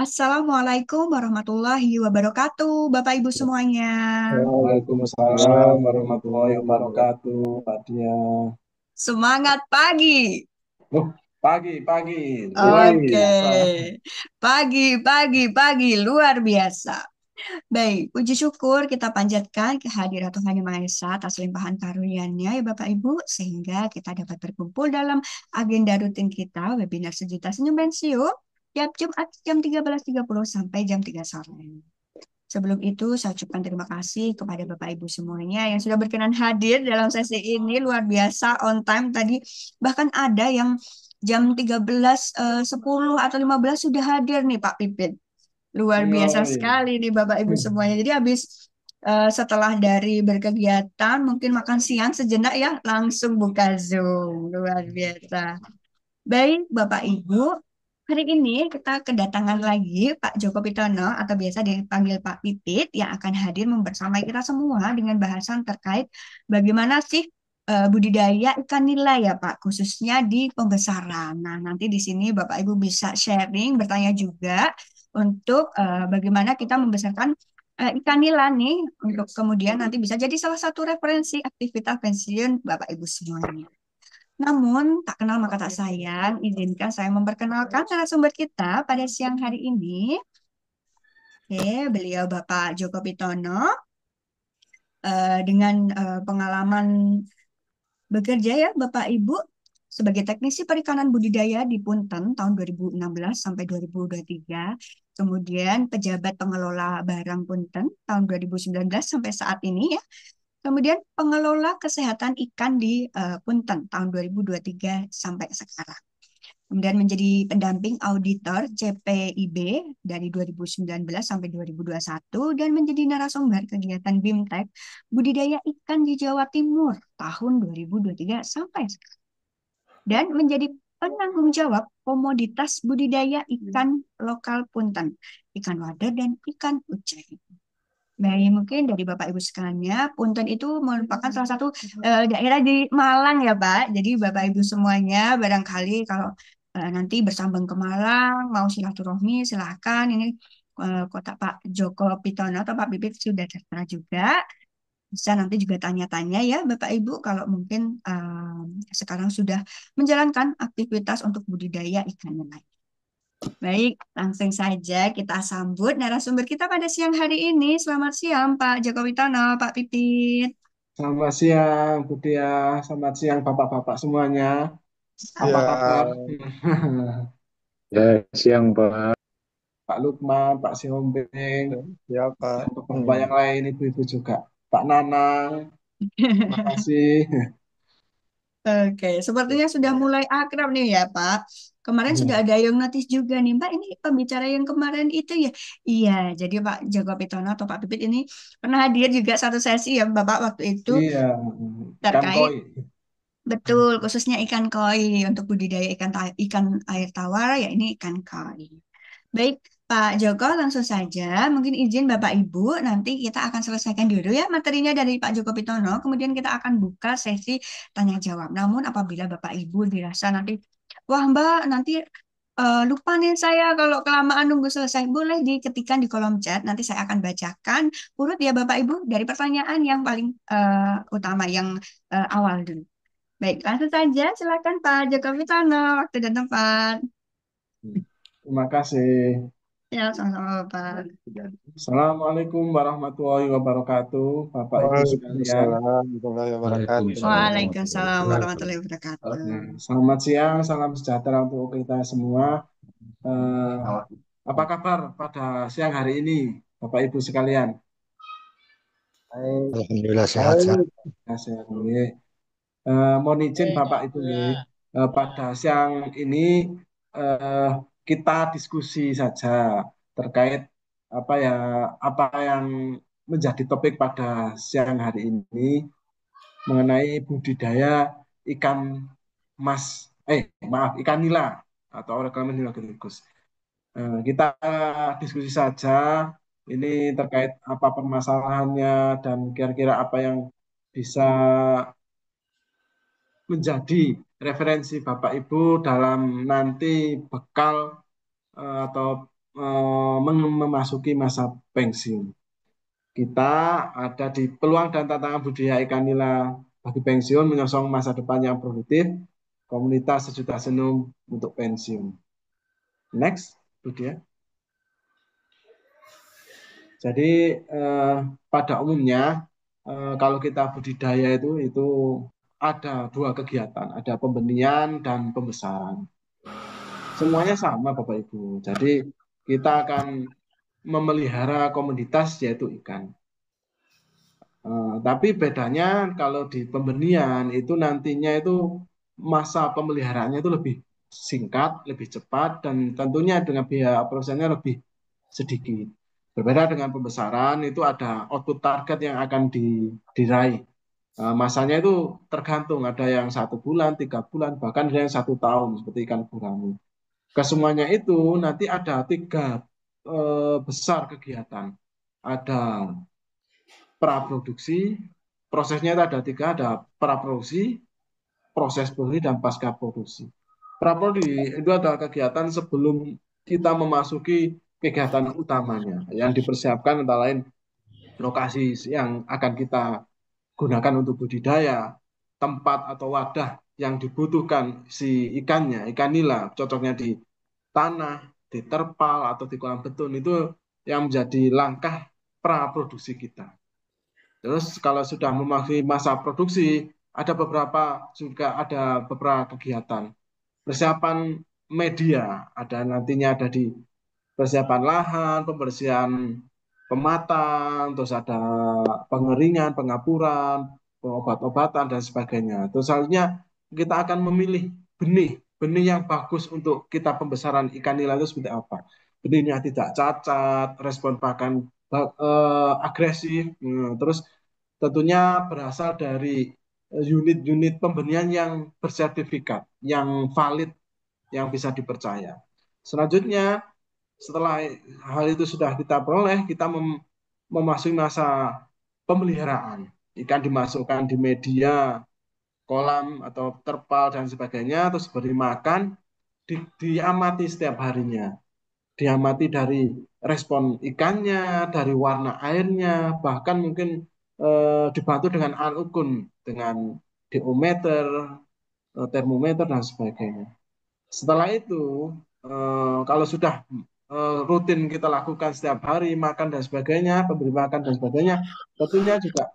Assalamualaikum warahmatullahi wabarakatuh, Bapak Ibu semuanya. Waalaikumsalam warahmatullahi wabarakatuh, Pak Dia. Semangat pagi. Oh, pagi, luar Oke, biasa. pagi, luar biasa. Baik, puji syukur kita panjatkan kehadirat Tuhan Yang Maha Esa atas limpahan karunia-Nya ya Bapak Ibu, sehingga kita dapat berkumpul dalam agenda rutin kita, webinar Sejuta Senyum Pensiun, tiap Jumat jam 13.30 sampai jam 3 sore. Sebelum itu, saya ucapkan terima kasih kepada Bapak Ibu semuanya yang sudah berkenan hadir dalam sesi ini. Luar biasa, on time tadi. Bahkan ada yang jam 13.10 atau 15 sudah hadir nih Pak Pipit. Luar biasa Yoi. sekali nih Bapak Ibu semuanya. Jadi habis setelah dari berkegiatan, mungkin makan siang sejenak ya, langsung buka Zoom. Luar biasa. Baik, Bapak Ibu, hari ini kita kedatangan lagi Pak Joko Pitono atau biasa dipanggil Pak Pipit yang akan hadir bersama kita semua dengan bahasan terkait bagaimana sih budidaya ikan nila ya Pak, khususnya di pembesaran. Nah, nanti di sini Bapak Ibu bisa sharing, bertanya juga untuk bagaimana kita membesarkan ikan nila nih untuk kemudian nanti bisa jadi salah satu referensi aktivitas pensiun Bapak Ibu semuanya. Namun, tak kenal maka tak sayang, izinkan saya memperkenalkan narasumber kita pada siang hari ini. Oke, beliau Bapak Joko Pitono dengan pengalaman bekerja ya Bapak Ibu sebagai teknisi perikanan budidaya di Punten tahun 2016 sampai 2023. Kemudian pejabat pengelola barang Punten tahun 2019 sampai saat ini ya. Kemudian pengelola kesehatan ikan di Punten tahun 2023 sampai sekarang. Kemudian menjadi pendamping auditor CPIB dari 2019 sampai 2021 dan menjadi narasumber kegiatan BIMTEK budidaya ikan di Jawa Timur tahun 2023 sampai sekarang. Dan menjadi penanggung jawab komoditas budidaya ikan lokal Punten, ikan wader dan ikan ucai. Baik, mungkin dari Bapak Ibu sekalian, Punten itu merupakan salah satu daerah di Malang ya Pak. Jadi Bapak Ibu semuanya barangkali kalau nanti bersambung ke Malang, mau silaturahmi silahkan. Ini kota Pak Joko Pitono atau Pak Bibit sudah tertera juga. Bisa nanti juga tanya-tanya ya Bapak Ibu kalau mungkin sekarang sudah menjalankan aktivitas untuk budidaya ikan nila. Baik, langsung saja kita sambut narasumber kita pada siang hari ini. Selamat siang, Pak Joko Widodo, Pak Pipit. Selamat siang, Bu Dia. Selamat siang, Bapak-Bapak semuanya. Apa kabar? Ya, ya siang Pak. Pak Lukman, Pak Siombing, Ya Pak. dan Bapak-Bapak yang lain, Ibu-Ibu juga. Pak Nanang, terima kasih. Oke, sepertinya sudah mulai akrab nih ya, Pak. Kemarin sudah ada yang notice juga nih, Mbak. Ini pembicara yang kemarin itu ya. Iya, jadi Pak Joko Pitono atau Pak Pipit ini pernah hadir juga satu sesi ya, Bapak waktu itu Iya, ikan terkait koi. betul khususnya ikan koi untuk budidaya ikan air tawar ya ini ikan koi. Baik, Pak Joko, langsung saja. Mungkin izin Bapak Ibu, nanti kita akan selesaikan dulu ya materinya dari Pak Joko Pitono. Kemudian kita akan buka sesi tanya jawab. Namun apabila Bapak Ibu dirasa nanti, wah Mbak, nanti lupa nih saya kalau kelamaan nunggu selesai, boleh diketikkan di kolom chat. Nanti saya akan bacakan urut ya Bapak Ibu dari pertanyaan yang paling utama, yang awal dulu. Baik, langsung saja. Silakan Pak Joko Pitono, waktu dan tempat. Terima kasih. Ya, sama-sama Pak. Assalamualaikum warahmatullahi wabarakatuh, Bapak Ibu sekalian. Waalaikumsalam warahmatullahi wabarakatuh. Waalaikumsalam warahmatullahi wabarakatuh. Nah, selamat siang, salam sejahtera untuk kita semua. Eh, apa kabar pada siang hari ini, Bapak Ibu sekalian? Baik. Alhamdulillah sehat-sehat. Ya, siang ini. Mohon izin Bapak Ibu nih, pada siang ini eh, kita diskusi saja terkait apa ya apa yang menjadi topik pada siang hari ini mengenai budidaya ikan mas maaf ikan nila atau Orca nilagicus. Kita diskusi saja ini terkait apa permasalahannya dan kira-kira apa yang bisa menjadi referensi Bapak Ibu dalam nanti bekal atau memasuki masa pensiun. Kita ada di peluang dan tantangan budidaya ikan nila bagi pensiun menyongsong masa depan yang produktif, komunitas sejuta senyum untuk pensiun. Next, Budia. Jadi pada umumnya kalau kita budidaya itu ada dua kegiatan, ada pembenihan dan pembesaran. Semuanya sama Bapak Ibu. Jadi kita akan memelihara komoditas yaitu ikan. Tapi bedanya kalau di pembenihan itu nantinya itu masa pemeliharaannya itu lebih singkat, lebih cepat, dan tentunya dengan biaya operasionalnya lebih sedikit. Berbeda dengan pembesaran itu ada output target yang akan diraih. Masanya itu tergantung, ada yang 1 bulan, 3 bulan, bahkan ada yang 1 tahun seperti ikan gurami. Kesemuanya itu nanti ada tiga besar kegiatan. Ada praproduksi, prosesnya itu ada tiga, ada praproduksi, proses produksi, dan pasca produksi. Praproduksi itu adalah kegiatan sebelum kita memasuki kegiatan utamanya, yang dipersiapkan antara lain lokasi yang akan kita gunakan untuk budidaya, tempat atau wadah yang dibutuhkan si ikannya, ikan nila, cocoknya di tanah, di terpal, atau di kolam beton, itu yang menjadi langkah praproduksi kita. Terus kalau sudah memasuki masa produksi, ada beberapa kegiatan. Persiapan media, ada nantinya ada di persiapan lahan, pembersihan pematang, terus ada pengeringan, pengapuran, obat-obatan dan sebagainya. Terus selanjutnya kita akan memilih benih yang bagus untuk kita pembesaran ikan nila itu seperti apa. Benihnya tidak cacat, respon pakan agresif, terus tentunya berasal dari unit-unit pembenihan yang bersertifikat, yang valid, yang bisa dipercaya. Selanjutnya, setelah hal itu sudah kita peroleh, kita memasuki masa pemeliharaan. Ikan dimasukkan di media, kolam atau terpal dan sebagainya, terus beri makan, diamati setiap harinya. Diamati dari respon ikannya, dari warna airnya, bahkan mungkin dibantu dengan alat ukur, dengan diometer, termometer, dan sebagainya. Setelah itu, kalau sudah rutin kita lakukan setiap hari, makan dan sebagainya, pemberi makan dan sebagainya, tentunya juga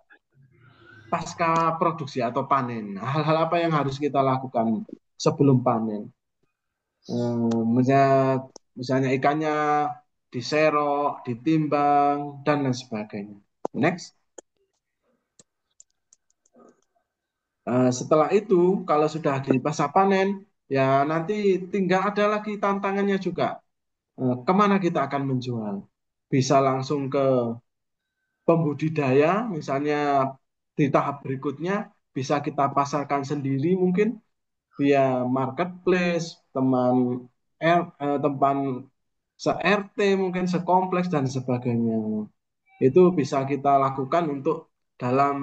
pasca produksi atau panen. Hal-hal apa yang harus kita lakukan sebelum panen? Misalnya ikannya diserok, ditimbang, dan lain sebagainya. Next. Setelah itu, kalau sudah di masa panen, ya nanti tinggal ada lagi tantangannya juga. Kemana kita akan menjual? Bisa langsung ke pembudidaya, misalnya di tahap berikutnya, bisa kita pasarkan sendiri mungkin via marketplace, teman se-RT mungkin sekompleks dan sebagainya. Itu bisa kita lakukan untuk dalam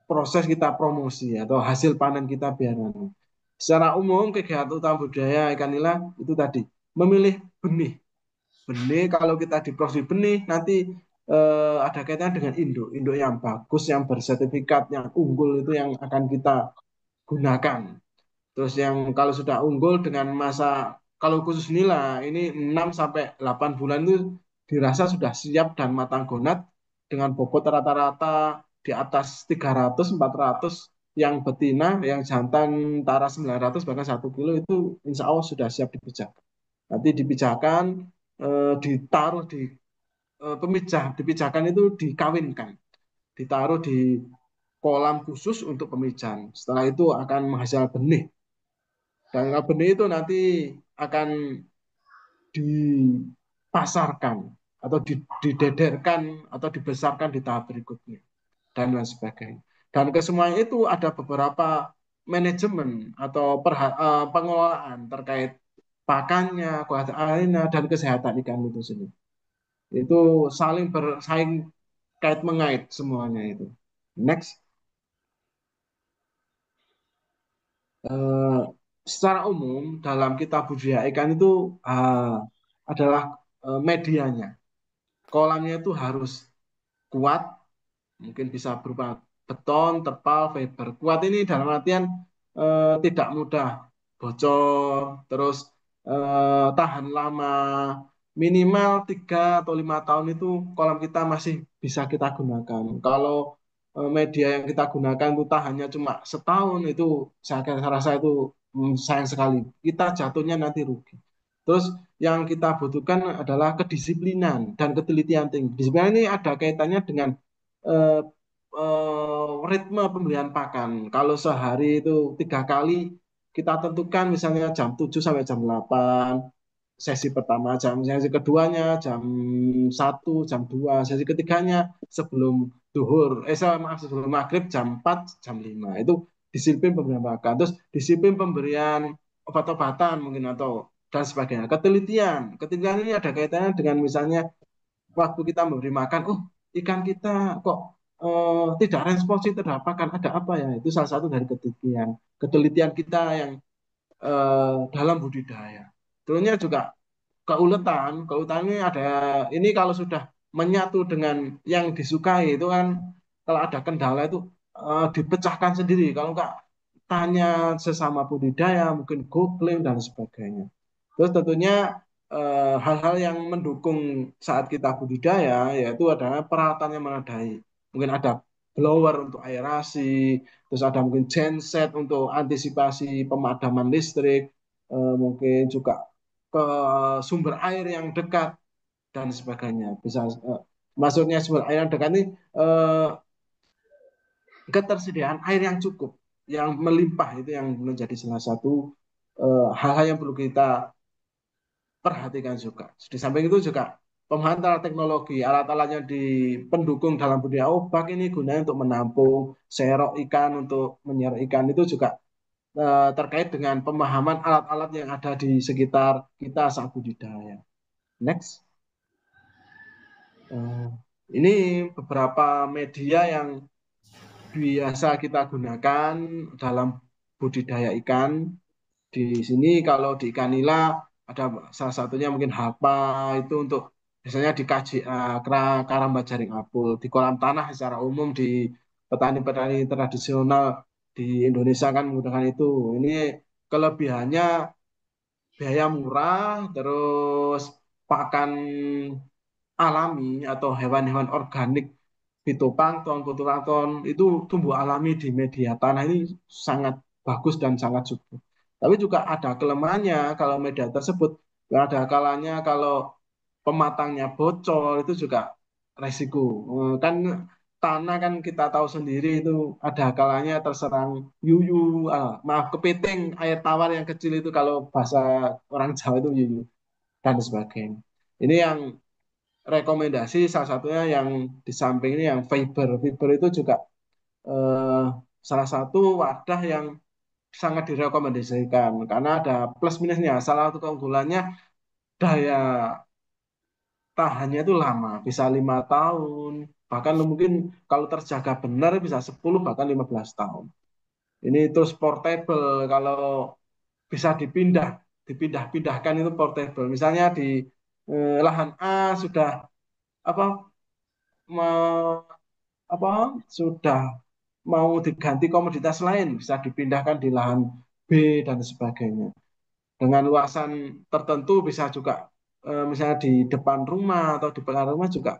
proses kita promosi atau hasil panen kita biar nanti. Secara umum kegiatan utama budaya ikan nila itu tadi memilih benih. Benih kalau kita diproduksi benih nanti ada kaitannya dengan induk, induk yang bagus, yang bersertifikat, yang unggul itu yang akan kita gunakan. Terus yang kalau sudah unggul dengan masa, kalau khusus nila ini 6 sampai 8 bulan itu dirasa sudah siap dan matang gonat dengan bobot rata-rata di atas 300 400, yang betina, yang jantan antara 900 bahkan 1 kilo itu insya Allah sudah siap dipijak. Nanti dipijahkan, ditaruh di dipijahkan itu dikawinkan, ditaruh di kolam khusus untuk pemijahan. Setelah itu akan menghasilkan benih. Dan benih itu nanti akan dipasarkan atau didederkan atau dibesarkan di tahap berikutnya dan lain sebagainya. Dan kesemuanya itu ada beberapa manajemen atau pengelolaan terkait pakannya, kualitas airnya, dan kesehatan ikan itu sendiri. Itu saling bersaing kait mengait semuanya itu. Next. Eh, Secara umum dalam kita budidaya ikan itu adalah medianya. Kolamnya itu harus kuat, mungkin bisa berupa beton, terpal, fiber. Kuat ini dalam artian tidak mudah bocor, terus tahan lama, minimal 3 atau 5 tahun itu kolam kita masih bisa kita gunakan. Kalau media yang kita gunakan itu tahannya cuma setahun, itu saya rasa itu sayang sekali. Kita jatuhnya nanti rugi. Terus yang kita butuhkan adalah kedisiplinan dan ketelitian tinggi. Disiplinan ini ada kaitannya dengan eh, ritme pemberian pakan. Kalau sehari itu 3 kali, kita tentukan misalnya jam 7 sampai jam 8, sesi pertama, sesi keduanya jam 1, jam 2, sesi ketiganya sebelum duhur, maaf, sebelum maghrib jam 4, jam 5. Itu disiplin pemberian pakan. Terus disiplin pemberian obat-obatan mungkin atau dan sebagainya. Ketelitian ini ada kaitannya dengan misalnya waktu kita memberi makan, ikan kita kok tidak responsif terhadap makan, ada apa ya? Itu salah satu dari ketelitian kita yang dalam budidaya. Terusnya juga keuletan ini ada, ini kalau sudah menyatu dengan yang disukai itu kan, kalau ada kendala itu dipecahkan sendiri. Kalau enggak, tanya sesama budidaya, mungkin googling dan sebagainya. Terus tentunya hal-hal yang mendukung saat kita budidaya yaitu adalah peralatan yang memadai. Mungkin ada blower untuk aerasi, terus ada mungkin genset untuk antisipasi pemadaman listrik, mungkin juga ke sumber air yang dekat dan sebagainya. Bisa masuknya sumber air yang dekat ini eh, ketersediaan air yang cukup, yang melimpah itu yang menjadi salah satu hal-hal yang perlu kita perhatikan juga. Di samping itu juga pemahaman teknologi, alat-alatnya di pendukung dalam budidaya obak ini gunanya untuk menampung serok ikan, untuk menyerok ikan, itu juga terkait dengan pemahaman alat-alat yang ada di sekitar kita saat budidaya. Next. Eh, ini beberapa media yang biasa kita gunakan dalam budidaya ikan. Di sini kalau di ikan nila ada salah satunya mungkin hapa, itu untuk biasanya di karamba jaring apul. Di kolam tanah secara umum di petani-petani tradisional di Indonesia kan menggunakan itu. Ini kelebihannya biaya murah, terus pakan alami atau hewan-hewan organik, fitoplankton itu tumbuh alami di media tanah ini sangat bagus dan sangat subur. Tapi juga ada kelemahannya kalau media tersebut, ada kalanya kalau pematangnya bocor itu juga resiko. Kan tanah kan kita tahu sendiri itu ada kalanya terserang yuyu, maaf, kepiting, air tawar yang kecil itu kalau bahasa orang Jawa itu yuyu dan sebagainya. Ini yang rekomendasi salah satunya yang di samping ini yang fiber. Fiber itu juga eh, salah satu wadah yang sangat direkomendasikan karena ada plus minusnya. Salah satu keunggulannya daya tahannya itu lama, bisa 5 tahun, bahkan mungkin kalau terjaga benar bisa 10 bahkan 15 tahun. Ini terus portable, kalau bisa dipindah-pindahkan itu portable. Misalnya di lahan A sudah apa me- apa sudah mau diganti komoditas lain, bisa dipindahkan di lahan B dan sebagainya. Dengan luasan tertentu bisa juga misalnya di depan rumah atau di belakang rumah juga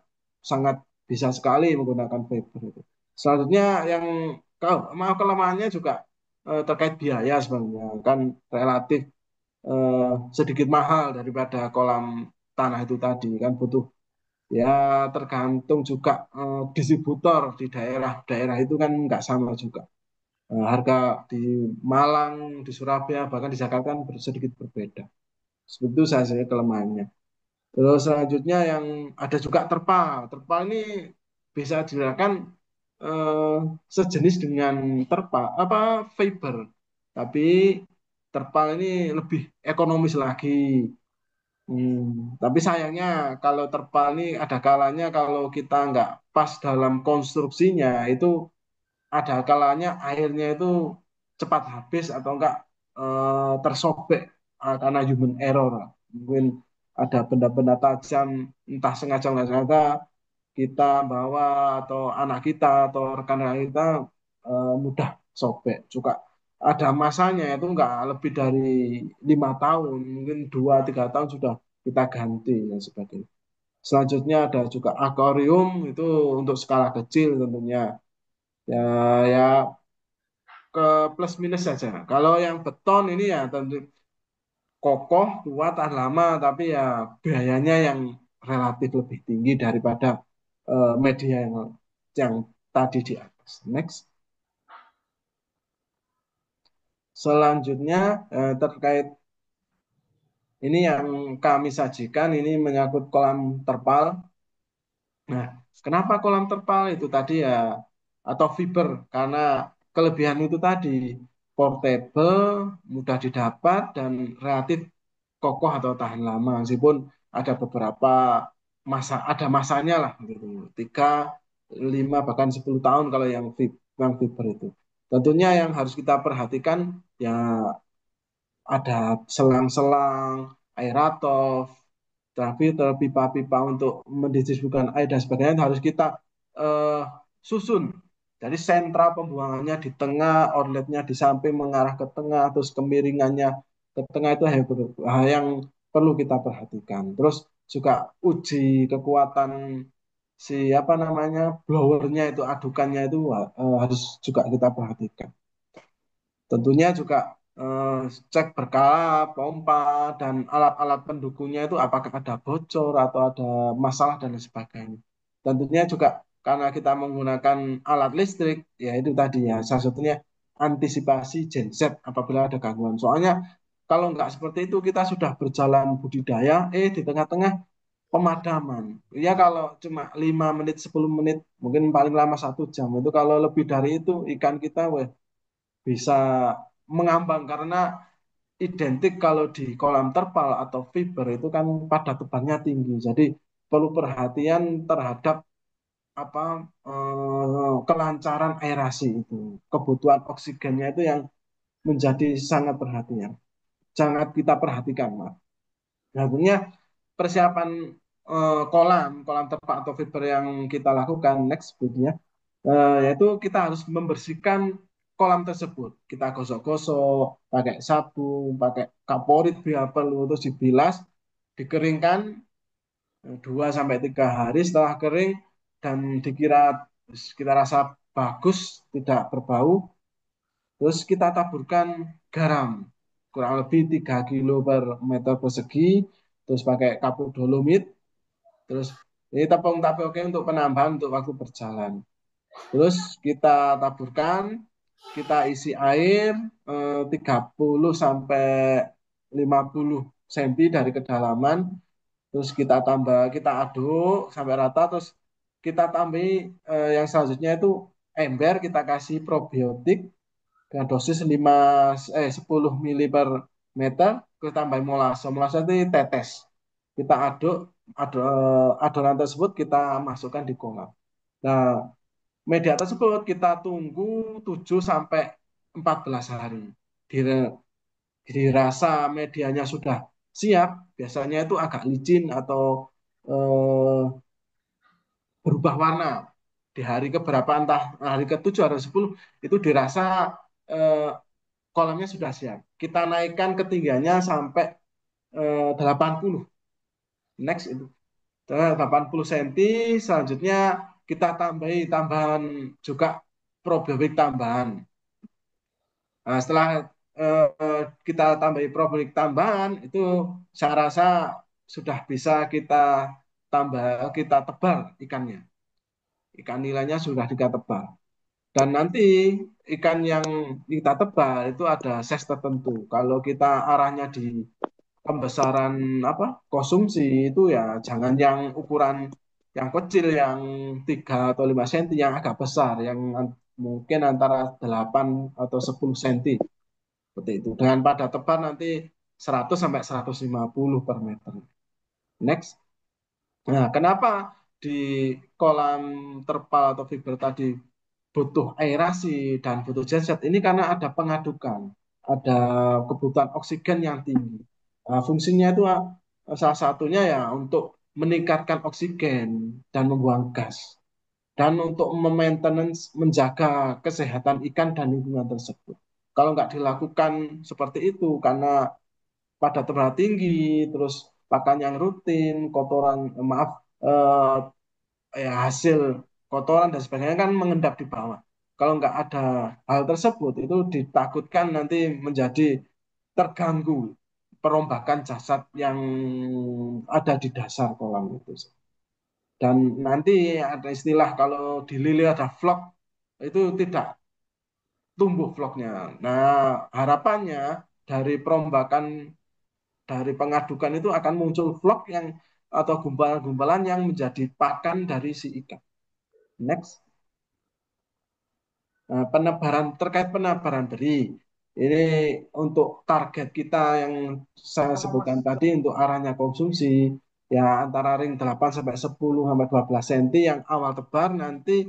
sangat bisa sekali menggunakan fiber itu. Selanjutnya yang mau kelemahannya juga terkait biaya sebenarnya kan relatif eh, sedikit mahal daripada kolam tanah itu tadi, kan butuh, ya tergantung juga distributor di daerah-daerah itu kan nggak sama juga. Harga di Malang, di Surabaya, bahkan di Jakarta kan sedikit berbeda. Seperti itu saya kelemahannya. Terus selanjutnya yang ada juga terpal. Terpal ini bisa digunakan eh, sejenis dengan terpal apa fiber, tapi terpal ini lebih ekonomis lagi. Tapi sayangnya kalau terpal ini ada kalanya kalau kita nggak pas dalam konstruksinya itu ada kalanya airnya itu cepat habis atau enggak tersobek karena human error. Mungkin ada benda-benda tajam, entah sengaja nggak sengaja kita bawa atau anak kita atau rekan-rekan kita mudah sobek. Juga ada masanya itu nggak lebih dari 5 tahun, mungkin 2-3 tahun sudah kita ganti dan sebagainya. Selanjutnya ada juga akuarium itu untuk skala kecil tentunya. Ya, ya ke plus minus saja. Kalau yang beton ini ya tentu kokoh, kuat, tahan lama, tapi ya biayanya yang relatif lebih tinggi daripada media yang tadi di atas. Next. Selanjutnya terkait ini yang kami sajikan ini menyangkut kolam terpal. Nah, kenapa kolam terpal itu tadi ya atau fiber? Karena kelebihan itu tadi portable, mudah didapat dan relatif kokoh atau tahan lama. Meskipun ada beberapa ada masanya lah gitu. 3, 5 bahkan 10 tahun kalau yang fiber itu. Tentunya yang harus kita perhatikan ya ada selang-selang, aerator, filter, pipa-pipa untuk mendistribusikan air dan sebagainya harus kita eh, susun. Jadi sentra pembuangannya di tengah, outletnya di samping mengarah ke tengah, terus kemiringannya ke tengah itu hal yang perlu kita perhatikan. Terus juga uji kekuatan si apa namanya blowernya itu adukannya itu harus juga kita perhatikan. Tentunya juga cek berkala, pompa, dan alat-alat pendukungnya itu apakah ada bocor atau ada masalah dan lain sebagainya. Tentunya juga karena kita menggunakan alat listrik, ya itu tadi ya, salah satunya antisipasi genset apabila ada gangguan. Soalnya kalau nggak seperti itu kita sudah berjalan budidaya, di tengah-tengah pemadaman. Ya kalau cuma 5 menit, 10 menit, mungkin paling lama 1 jam. Itu kalau lebih dari itu ikan kita, weh, bisa mengambang karena identik kalau di kolam terpal atau fiber itu kan pada tebalnya tinggi. Jadi perlu perhatian terhadap apa kelancaran aerasi itu. Kebutuhan oksigennya itu yang menjadi sangat perhatian. Sangat kita perhatikan, Mas. Nah, tentunya persiapan kolam, kolam terpal atau fiber yang kita lakukan next berikutnya, yaitu kita harus membersihkan kolam tersebut. Kita gosok-gosok, pakai sabun, pakai kaporit bila perlu, terus dibilas, dikeringkan 2 sampai 3 hari setelah kering dan dikira kita rasa bagus, tidak berbau, terus kita taburkan garam kurang lebih 3 kilo per meter persegi, terus pakai kapur dolomit, terus ini tepung tapioka untuk penambahan untuk waktu berjalan. Terus kita taburkan, kita isi air 30 sampai 50 cm dari kedalaman. Terus kita tambah, kita aduk sampai rata. Terus kita tambahi yang selanjutnya itu ember, kita kasih probiotik dengan dosis 10 mili per meter. Kita tambahin molase. Molase itu tetes. Kita adonan tersebut kita masukkan di kolam. Nah, media tersebut kita tunggu 7 sampai 14 hari. Dirasa medianya sudah siap, biasanya itu agak licin atau eh, berubah warna. Di hari keberapa, entah hari ke-7 atau 10, itu dirasa eh, kolamnya sudah siap. Kita naikkan ketinggiannya sampai 80. Next itu 80 cm. Selanjutnya kita tambahan juga probiotik tambahan. Nah, setelah kita tambahi probiotik tambahan, itu saya rasa sudah bisa kita tebal ikannya. Ikan nilainya sudah kita tebal. Dan nanti ikan yang kita tebal itu ada size tertentu. Kalau kita arahnya di pembesaran apa konsumsi itu ya jangan yang ukuran yang kecil yang 3 atau 5 cm, yang agak besar yang mungkin antara 8 atau 10 cm seperti itu. Dengan pada tebar nanti 100 sampai 150 per meter. Next. Nah, kenapa di kolam terpal atau fiber tadi butuh aerasi dan butuh genset? Ini karena ada pengadukan, ada kebutuhan oksigen yang tinggi. Nah, fungsinya itu salah satunya ya untuk meningkatkan oksigen dan membuang gas dan untuk maintenance menjaga kesehatan ikan dan lingkungan tersebut. Kalau nggak dilakukan seperti itu karena pada terat tinggi, terus pakan yang rutin, kotoran, maaf, eh, ya hasil kotoran dan sebagainya kan mengendap di bawah. Kalau nggak ada hal tersebut, itu ditakutkan nanti menjadi terganggu perombakan jasad yang ada di dasar kolam itu. Dan nanti ada istilah kalau di lili ada vlog, itu tidak tumbuh vlognya. Nah, harapannya dari perombakan dari pengadukan itu akan muncul vlog yang atau gumpalan-gumpalan yang menjadi pakan dari si ikan. Next. Nah, penebaran terkait penebaran benih. Ini untuk target kita yang saya sebutkan tadi untuk arahnya konsumsi ya antara ring 8 sampai 10 sampai 12 cm yang awal tebar nanti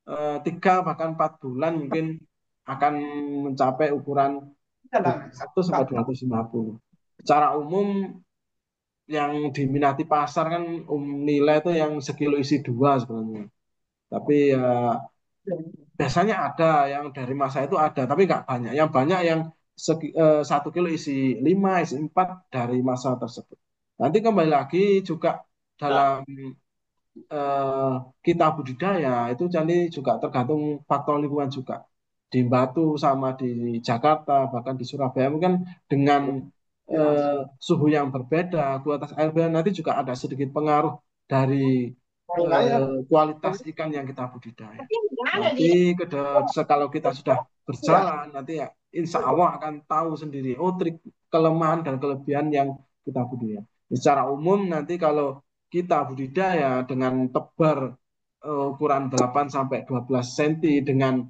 3 bahkan 4 bulan mungkin akan mencapai ukuran 200 sampai 250. Secara umum yang diminati pasar kan nilai itu yang sekilo isi dua sebenarnya. Tapi ya biasanya ada yang dari masa itu ada, tapi nggak banyak. Yang banyak yang 1 kilo isi 5, isi 4 dari masa tersebut. Nanti kembali lagi juga dalam eh, kita budidaya itu jadi juga tergantung faktor lingkungan juga. Di Batu sama di Jakarta, bahkan di Surabaya mungkin dengan eh, suhu yang berbeda, kualitas air nanti juga ada sedikit pengaruh dari kualitas ikan yang kita budidaya. Nanti kalau kita sudah berjalan, nanti ya insya Allah akan tahu sendiri, oh trik kelemahan dan kelebihan yang kita budidaya. Secara umum nanti kalau kita budidaya dengan tebar ukuran 8 sampai 12 cm dengan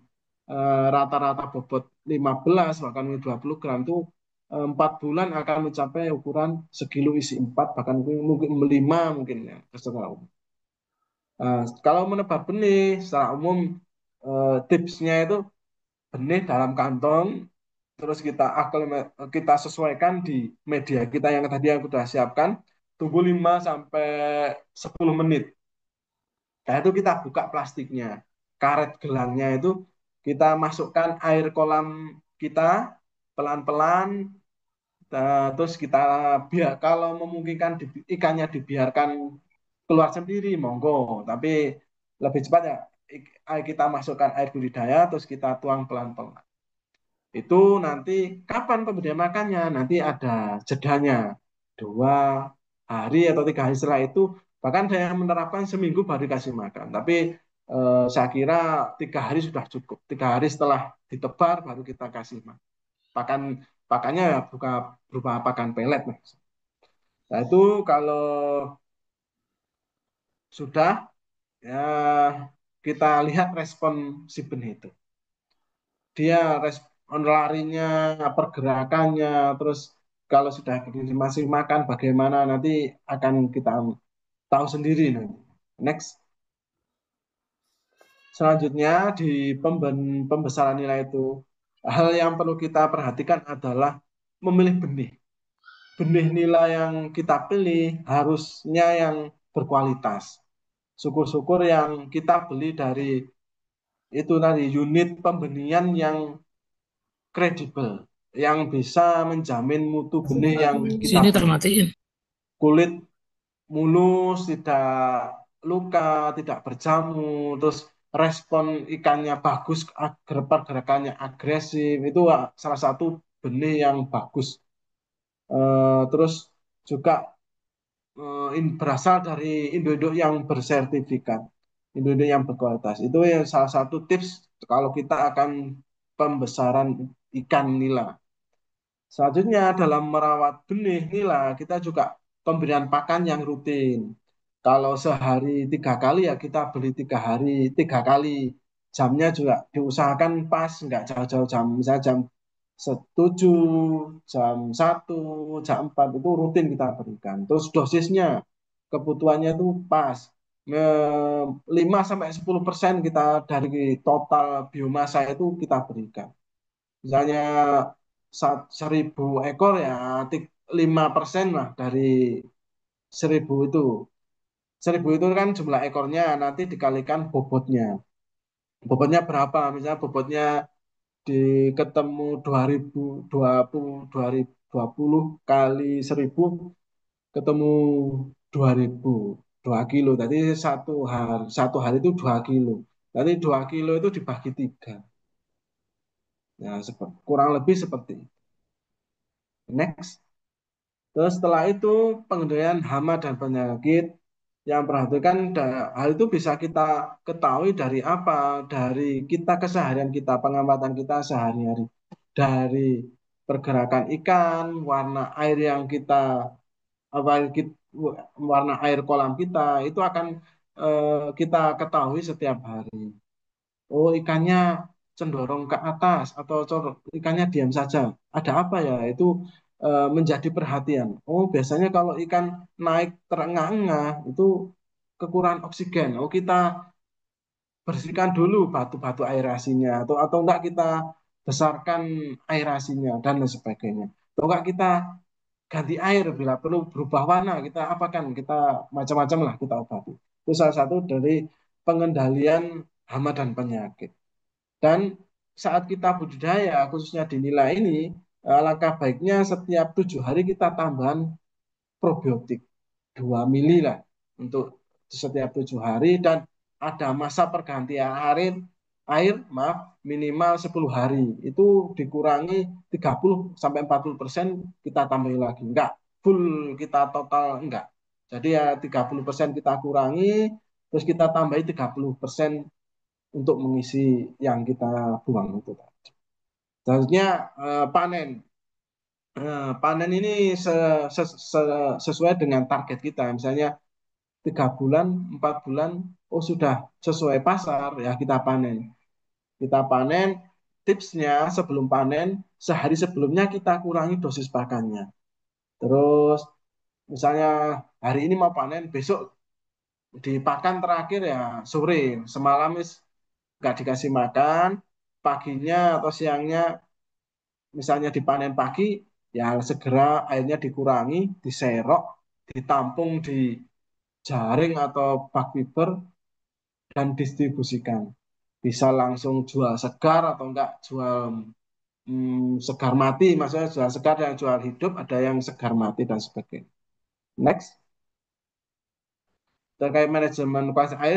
rata-rata bobot 15 bahkan 20 gram itu 4 bulan akan mencapai ukuran sekilo isi 4 bahkan mungkin 5 mungkin ya terserah. Kalau menebar benih secara umum tipsnya itu benih dalam kantong terus kita sesuaikan di media kita yang tadi yang sudah siapkan tunggu 5 sampai 10 menit. Nah, itu kita buka plastiknya. Karet gelangnya itu kita masukkan air kolam kita pelan-pelan terus kita biar kalau memungkinkan ikannya dibiarkan keluar sendiri monggo, tapi lebih cepat ya kita masukkan air budidaya terus kita tuang pelan-pelan. Itu nanti kapan pemberian makannya? Nanti ada jedanya 2 hari atau 3 hari setelah itu. Bahkan saya menerapkan seminggu baru dikasih makan. Tapi saya kira 3 hari sudah cukup. 3 hari setelah ditebar baru kita kasih makan. Pakan pakannya ya berupa pakan pelet. Nah itu kalau sudah ya kita lihat respon si benih itu. Dia respon larinya, pergerakannya, terus kalau sudah masih makan bagaimana nanti akan kita tahu sendiri nanti. Next. Selanjutnya di pembesaran nilai itu hal yang perlu kita perhatikan adalah memilih benih. Benih nilai yang kita pilih harusnya yang berkualitas. Syukur-syukur yang kita beli dari itu tadi unit pembenihan yang kredibel, yang bisa menjamin mutu benih yang kita Sini beli. termatiin. Kulit mulus, tidak luka, tidak berjamu, terus respon ikannya bagus, pergerakannya agresif, itu salah satu benih yang bagus. Terus juga berasal dari induk-induk yang bersertifikat, induk-induk yang berkualitas. Itu yang salah satu tips kalau kita akan pembesaran ikan nila. Selanjutnya dalam merawat benih nila kita juga pemberian pakan yang rutin. Kalau sehari 3 kali ya kita beli 3 hari 3 kali. Jamnya juga diusahakan pas, nggak jauh-jauh jam, misalnya jam 7, jam 1, jam 4 itu rutin kita berikan. Terus dosisnya, kebutuhannya itu pas. 5 sampai 10% kita dari total biomasa itu kita berikan. Misalnya 1.000 ekor ya 5% lah dari 1000 itu. 1000 itu kan jumlah ekornya, nanti dikalikan bobotnya. Bobotnya berapa? Misalnya bobotnya di ketemu 2020 kali 1000 ketemu 2000 2 kilo. Tadi satu hari itu 2 kilo. Tadi 2 kilo itu dibagi 3. Ya, kurang lebih seperti itu. Next. Terus setelah itu pengendalian hama dan penyakit yang perhatikan hal itu bisa kita ketahui dari apa? Dari kita keseharian kita, pengamatan kita sehari-hari. Dari pergerakan ikan, warna air yang kita apa warna air kolam kita itu akan kita ketahui setiap hari. Oh, ikannya cenderung ke atas atau ikannya diam saja. Ada apa ya? Itu menjadi perhatian. Oh, biasanya kalau ikan naik terengah-engah itu kekurangan oksigen. Oh, kita bersihkan dulu batu-batu aerasinya atau enggak kita besarkan aerasinya dan lain sebagainya. Atau enggak kita ganti air bila perlu berubah warna, kita apakan, kita macam-macam lah kita obati. Itu salah satu dari pengendalian hama dan penyakit. Dan saat kita budidaya, khususnya di nila ini, langkah baiknya setiap 7 hari kita tambahan probiotik 2 mili lah untuk setiap 7 hari, dan ada masa pergantian air maaf minimal 10 hari itu dikurangi 30-40% kita tambahin lagi, enggak full kita total, enggak, jadi ya 30% kita kurangi, terus kita tambahi 30% untuk mengisi yang kita buang itu tadi. Selanjutnya panen. Panen ini sesuai dengan target kita. Misalnya 3 bulan, 4 bulan, oh sudah sesuai pasar, ya kita panen. Kita panen, tipsnya sebelum panen, sehari sebelumnya kita kurangi dosis pakannya. Terus misalnya hari ini mau panen, besok di pakan terakhir ya sore, semalam nggak dikasih makan, paginya atau siangnya misalnya dipanen pagi, ya segera airnya dikurangi, diserok, ditampung di jaring atau bak fiber, dan distribusikan. Bisa langsung jual segar atau enggak jual segar mati, maksudnya jual segar dan jual hidup, ada yang segar mati dan sebagainya. Next. Terkait manajemen kualitas air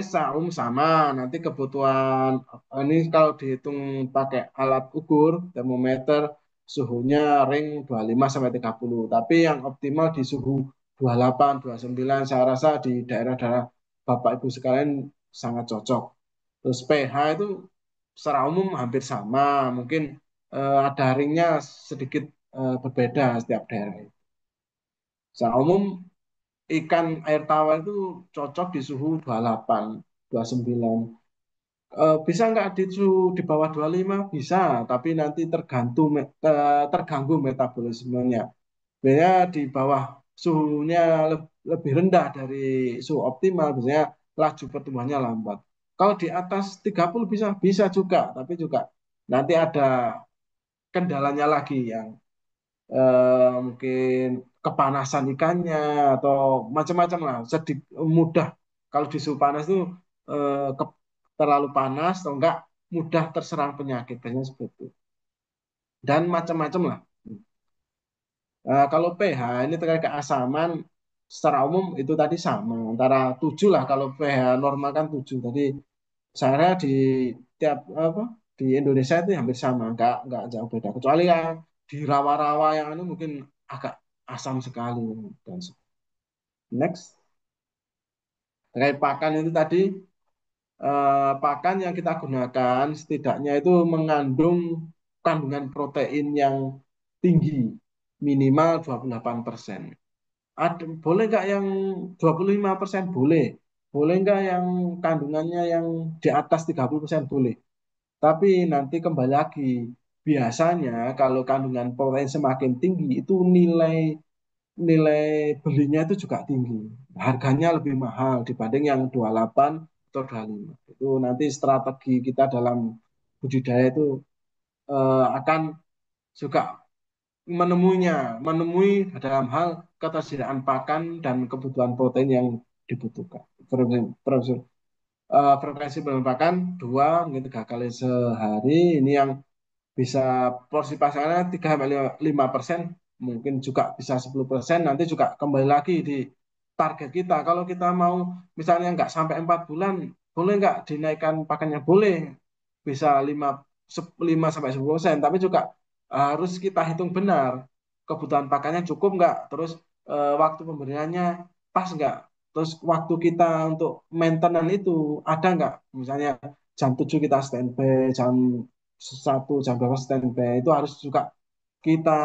sama, nanti kebutuhan ini kalau dihitung pakai alat ukur termometer, suhunya ring 25-30, tapi yang optimal di suhu 28 29, saya rasa di daerah-daerah Bapak Ibu sekalian sangat cocok. Terus pH itu secara umum hampir sama, mungkin ada ringnya sedikit berbeda setiap daerah. Secara umum ikan air tawar itu cocok di suhu 28, 29. Bisa nggak di suhu di bawah 25? Bisa, tapi nanti terganggu metabolismenya. Biasanya di bawah suhunya lebih rendah dari suhu optimal, biasanya laju pertumbuhannya lambat. Kalau di atas 30 bisa juga, tapi juga nanti ada kendalanya lagi yang mungkin kepanasan ikannya atau macam-macam lah, mudah kalau di suhu panas itu terlalu panas atau enggak mudah terserang penyakit, biasanya seperti itu, dan macam-macam lah. Kalau pH ini terkait keasaman, secara umum itu tadi sama antara 7 lah, kalau pH normal kan 7, tadi saya di tiap apa di Indonesia itu hampir sama, nggak jauh beda, kecuali yang di rawa-rawa yang ini mungkin agak asam sekali. Dan next, terkait pakan itu tadi, pakan yang kita gunakan setidaknya itu mengandung kandungan protein yang tinggi, minimal 28%. Boleh nggak yang 25%? Boleh. Boleh nggak yang kandungannya yang di atas 30%? Boleh. Tapi nanti kembali lagi, biasanya kalau kandungan protein semakin tinggi itu nilai nilai belinya itu juga tinggi. Harganya lebih mahal dibanding yang 28 atau 25. Itu nanti strategi kita dalam budidaya itu akan juga menemui dalam hal ketersediaan pakan dan kebutuhan protein yang dibutuhkan. Frekuensi penerimaan pakan 2 hingga 3 kali sehari. Ini yang bisa porsi pasangannya 3-5%, mungkin juga bisa 10%. Nanti juga kembali lagi di target kita. Kalau kita mau misalnya nggak sampai 4 bulan, boleh nggak dinaikkan pakannya? Boleh, bisa 5-10%. Tapi juga harus kita hitung benar kebutuhan pakannya cukup nggak, terus waktu pemberiannya pas nggak, terus waktu kita untuk maintenance itu ada nggak, misalnya jam 7 kita standby, jam 2 standby, itu harus juga kita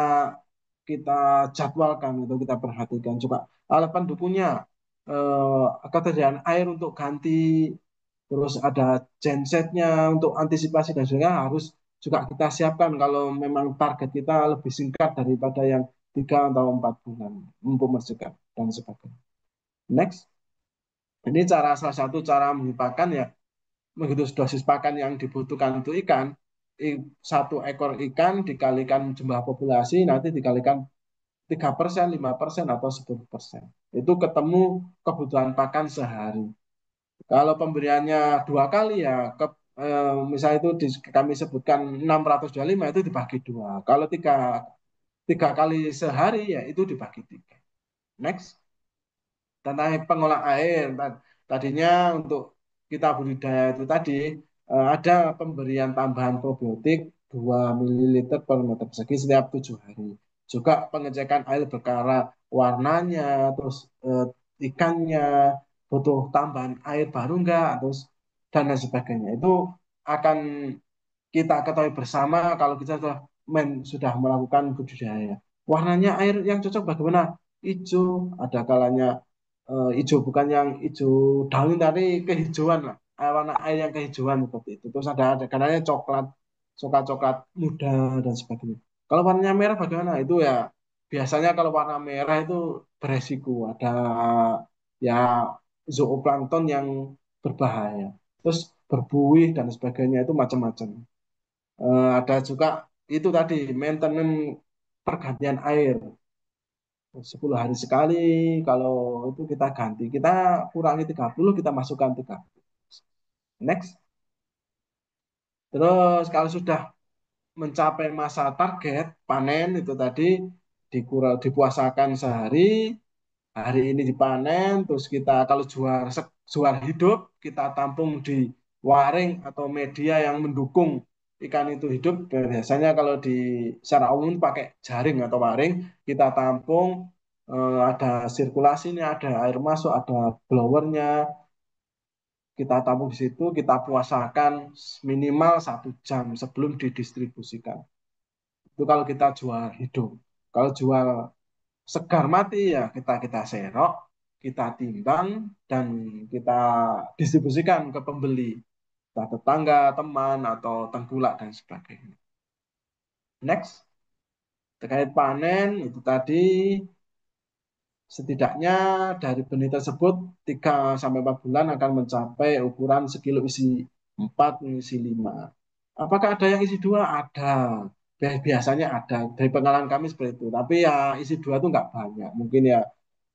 kita jadwalkan, itu kita perhatikan juga alat pendukungnya, ketersediaan air untuk ganti, terus ada gensetnya untuk antisipasi dan sebagainya harus juga kita siapkan kalau memang target kita lebih singkat daripada yang 3 atau 4 bulan untuk mencegah dan sebagainya. Next, ini salah satu cara menghimpakan ya, menghitung dosis pakan yang dibutuhkan untuk ikan. 1 ekor ikan dikalikan jumlah populasi, nanti dikalikan 3%, 5%, atau 10%. Itu ketemu kebutuhan pakan sehari. Kalau pemberiannya 2 kali ya, misalnya itu kami sebutkan 625, itu dibagi 2. Kalau tiga kali sehari ya itu dibagi 3. Next, tentang pengolah air. Tadinya untuk kita budidaya itu tadi ada pemberian tambahan probiotik 2 ml per meter persegi setiap 7 hari. Juga pengecekan air perkara warnanya, terus ikannya butuh tambahan air baru enggak, terus dan lain sebagainya. Itu akan kita ketahui bersama kalau kita sudah melakukan budidaya. Warnanya air yang cocok bagaimana? Hijau, ada kalanya hijau bukan yang hijau daun tapi kehijauan lah. Warna air yang kehijauan seperti itu. Terus ada kalanya coklat, coklat muda dan sebagainya. Kalau warnanya merah bagaimana? Itu ya biasanya kalau warna merah itu beresiko, ada ya zooplankton yang berbahaya. Terus berbuih dan sebagainya, itu macam-macam. Ada juga itu tadi maintenance pergantian air 10 hari sekali. Kalau itu kita ganti, kita kurangi 30, kita masukkan 30. Next, terus kalau sudah mencapai masa target panen itu tadi dipuasakan sehari, hari ini dipanen, terus kita kalau jual hidup kita tampung di waring atau media yang mendukung ikan itu hidup. Biasanya kalau di secara umum pakai jaring atau waring, kita tampung, ada sirkulasinya, ada air masuk, ada blowernya, kita tampung di situ, kita puasakan minimal 1 jam sebelum didistribusikan. Itu kalau kita jual hidup. Kalau jual segar mati ya kita serok, kita timbang, dan kita distribusikan ke pembeli, entah tetangga, teman, atau tengkulak dan sebagainya. Next, terkait panen itu tadi, setidaknya dari benih tersebut 3-4 bulan akan mencapai ukuran sekilo isi 4, isi 5. Apakah ada yang isi 2? Ada. Biasanya ada. Dari pengalaman kami seperti itu. Tapi ya isi 2 itu nggak banyak. Mungkin ya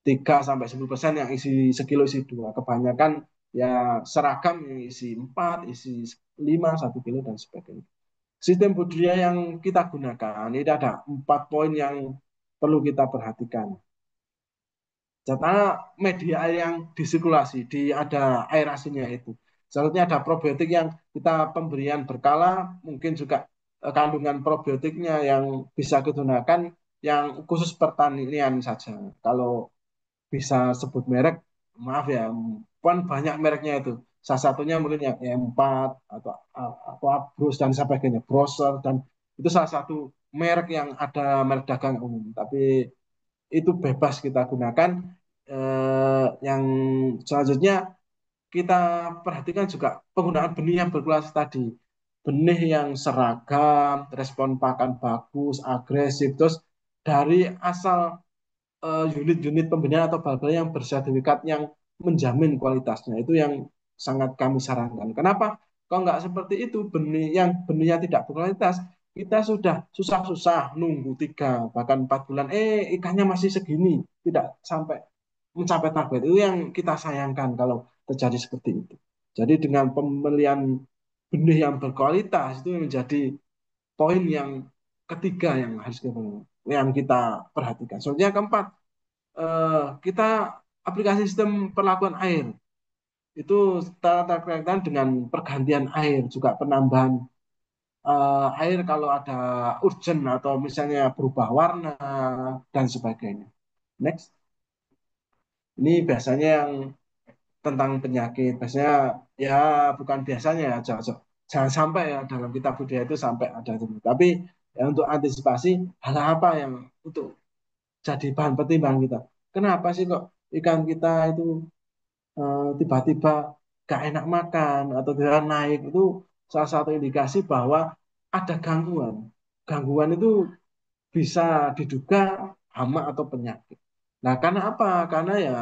3-10% yang isi sekilo isi 2. Kebanyakan ya seragam yang isi 4, isi 5, 1 kilo dan sebagainya. Sistem budidaya yang kita gunakan ini ada 4 poin yang perlu kita perhatikan. Karena media air yang disirkulasi, ada aerasinya itu. Selanjutnya ada probiotik yang kita pemberian berkala, mungkin juga kandungan probiotiknya yang bisa digunakan yang khusus pertanian saja. Kalau bisa sebut merek, maaf ya, kan banyak mereknya itu. Salah satunya mungkin yang E4 atau Abrus dan sebagainya, Browser, dan itu salah satu merek yang ada merek dagang umum. Tapi itu bebas kita gunakan. Yang selanjutnya kita perhatikan juga penggunaan benih yang berkualitas tadi. Benih yang seragam, respon pakan bagus, agresif, terus dari asal unit-unit pembinaan atau bal-bal yang bersertifikat yang menjamin kualitasnya, itu yang sangat kami sarankan. Kenapa? Kalau nggak seperti itu, benihnya tidak berkualitas, kita sudah susah-susah nunggu 3 bahkan 4 bulan, ikannya masih segini, tidak sampai mencapai target. Itu yang kita sayangkan kalau terjadi seperti itu. Jadi dengan pembelian benih yang berkualitas itu menjadi poin yang ketiga yang harus kita perhatikan. Soalnya keempat, kita aplikasi sistem perlakuan air itu tata kaitan dengan pergantian air, juga penambahan air kalau ada urgent atau misalnya berubah warna dan sebagainya. Next, ini biasanya yang tentang penyakit. Biasanya ya bukan biasanya ya, jangan sampai ya dalam kitab budaya itu sampai ada itu. Tapi ya untuk antisipasi hal apa yang untuk jadi bahan pertimbangan kita. Kenapa sih kok ikan kita itu tiba-tiba gak enak makan atau tidak naik, itu salah satu indikasi bahwa ada gangguan. Gangguan itu bisa diduga hama atau penyakit. Nah, karena apa? Karena ya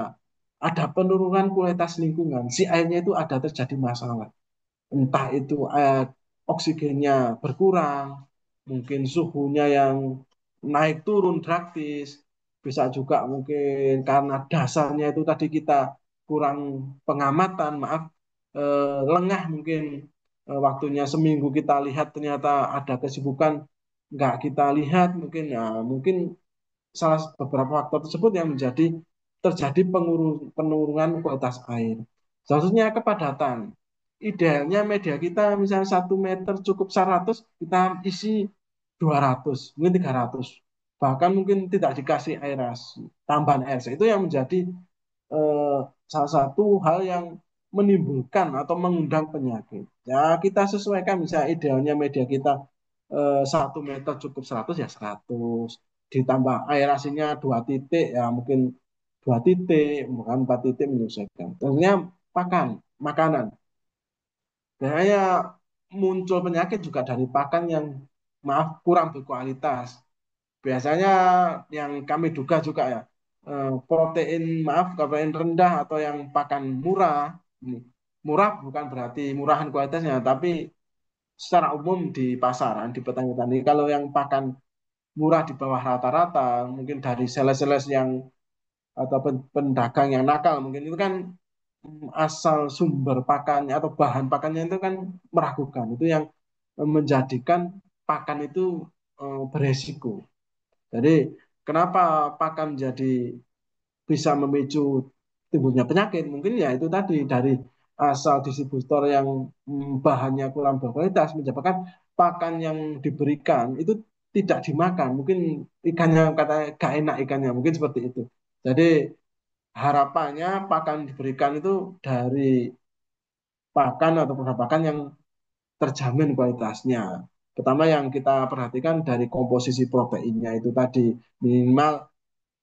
ada penurunan kualitas lingkungan. Si airnya itu ada terjadi masalah. Entah itu oksigennya berkurang, mungkin suhunya yang naik turun drastis, bisa juga mungkin karena dasarnya itu tadi kita kurang pengamatan, maaf, lengah mungkin, waktunya seminggu kita lihat ternyata ada kesibukan nggak kita lihat, mungkin ya mungkin salah beberapa faktor tersebut yang menjadi terjadi penurunan kualitas air. Selanjutnya kepadatan. Idealnya media kita misalnya 1 meter cukup 100, kita isi 200, mungkin 300. Bahkan mungkin tidak dikasih aerasi, tambahan air. Itu yang menjadi eh, salah satu hal yang menimbulkan atau mengundang penyakit. Ya kita sesuaikan, misalnya idealnya media kita 1 meter cukup 100, ya 100. Ditambah aerasinya 2 titik, ya mungkin 2 titik, bukan 4 titik, menyesuaikan. Tentunya makanan. Biasanya muncul penyakit juga dari pakan yang maaf kurang berkualitas. Biasanya yang kami duga juga ya, protein, maaf, protein rendah atau yang pakan murah. Murah bukan berarti murahan kualitasnya, tapi secara umum di pasaran, di petani petani, kalau yang pakan murah di bawah rata-rata, mungkin dari sales-sales yang atau pedagang yang nakal, mungkin itu kan asal sumber pakannya atau bahan pakannya itu kan meragukan. Itu yang menjadikan pakan itu beresiko. Jadi kenapa pakan jadi bisa memicu timbulnya penyakit? Mungkin ya itu tadi dari asal distributor yang bahannya kurang berkualitas menyebabkan pakan yang diberikan itu tidak dimakan. Mungkin ikannya kata gak enak ikannya, mungkin seperti itu. Jadi harapannya pakan diberikan itu dari pakan atau produk pakan yang terjamin kualitasnya. Pertama yang kita perhatikan dari komposisi proteinnya itu tadi minimal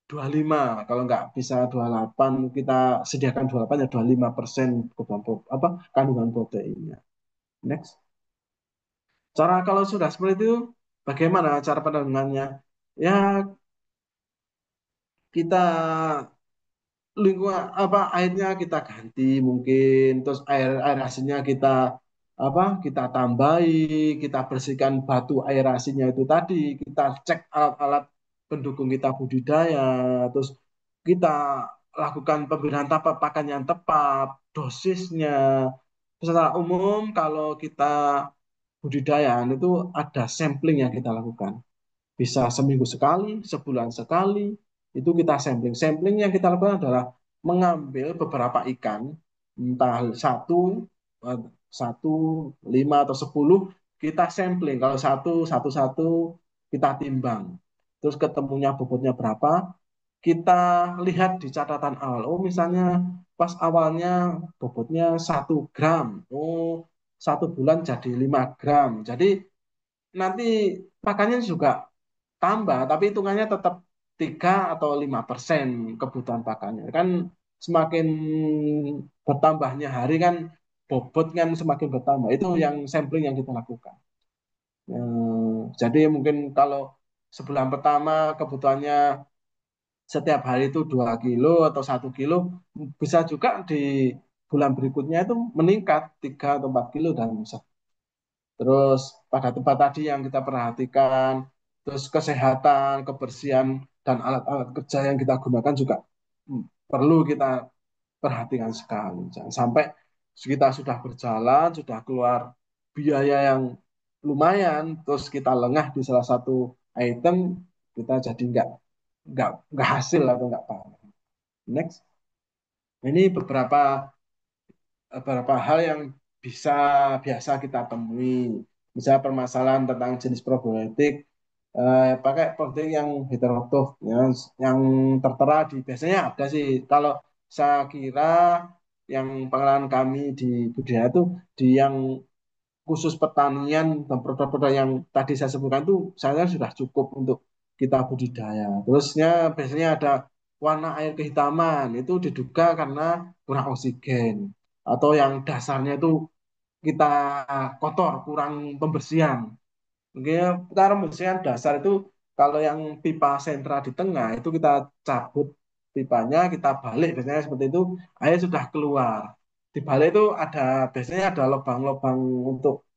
25, kalau nggak bisa 28, kita sediakan 28 ya 25% apa kandungan proteinnya. Next. Cara kalau sudah seperti itu, bagaimana cara penanganannya? Ya kita lingkungan apa airnya kita ganti mungkin, terus air airasinya kita apa kita tambahi, kita bersihkan batu airasinya itu tadi, kita cek alat-alat pendukung kita budidaya, terus kita lakukan pemberian pakan yang tepat, dosisnya. Secara umum kalau kita budidayaan itu ada sampling yang kita lakukan, bisa seminggu sekali, sebulan sekali, itu kita sampling. Sampling yang kita lakukan adalah mengambil beberapa ikan, entah eh, satu, 5 atau 10, kita sampling. Kalau satu kita timbang. Terus ketemunya bobotnya berapa, kita lihat di catatan awal. Oh, misalnya pas awalnya bobotnya 1 gram. Oh, 1 bulan jadi 5 gram. Jadi nanti pakannya juga tambah, tapi hitungannya tetap 3 atau 5% kebutuhan pakannya. Kan semakin bertambahnya hari kan bobot kan semakin bertambah. Itu yang sampling yang kita lakukan. Jadi mungkin kalau sebulan pertama kebutuhannya setiap hari itu 2 kilo atau 1 kilo, bisa juga di bulan berikutnya itu meningkat 3 atau 4 kilo dan bisa. terus pada tempat tadi yang kita perhatikan, terus kesehatan, kebersihan, dan alat-alat kerja yang kita gunakan juga perlu kita perhatikan sekali. Jangan sampai kita sudah berjalan, sudah keluar biaya yang lumayan, terus kita lengah di salah satu item, kita jadi nggak hasil atau nggak paham. Next, ini beberapa hal yang bisa biasa kita temui. Misalnya permasalahan tentang jenis probiotik, pakai probiotik yang heterotrof, yang tertera di biasanya ada sih. Kalau saya kira yang pengalaman kami di budaya itu di yang khusus pertanian dan produk-produk yang tadi saya sebutkan itu saya sudah cukup untuk kita budidaya. Terusnya biasanya ada warna air kehitaman itu diduga karena kurang oksigen atau yang dasarnya itu kita kotor, kurang pembersihan. Mungkin cara pembersihan dasar itu kalau yang pipa sentra di tengah itu kita cabut pipanya, kita balik biasanya seperti itu, air sudah keluar. Di balik itu biasanya ada lubang-lubang untuk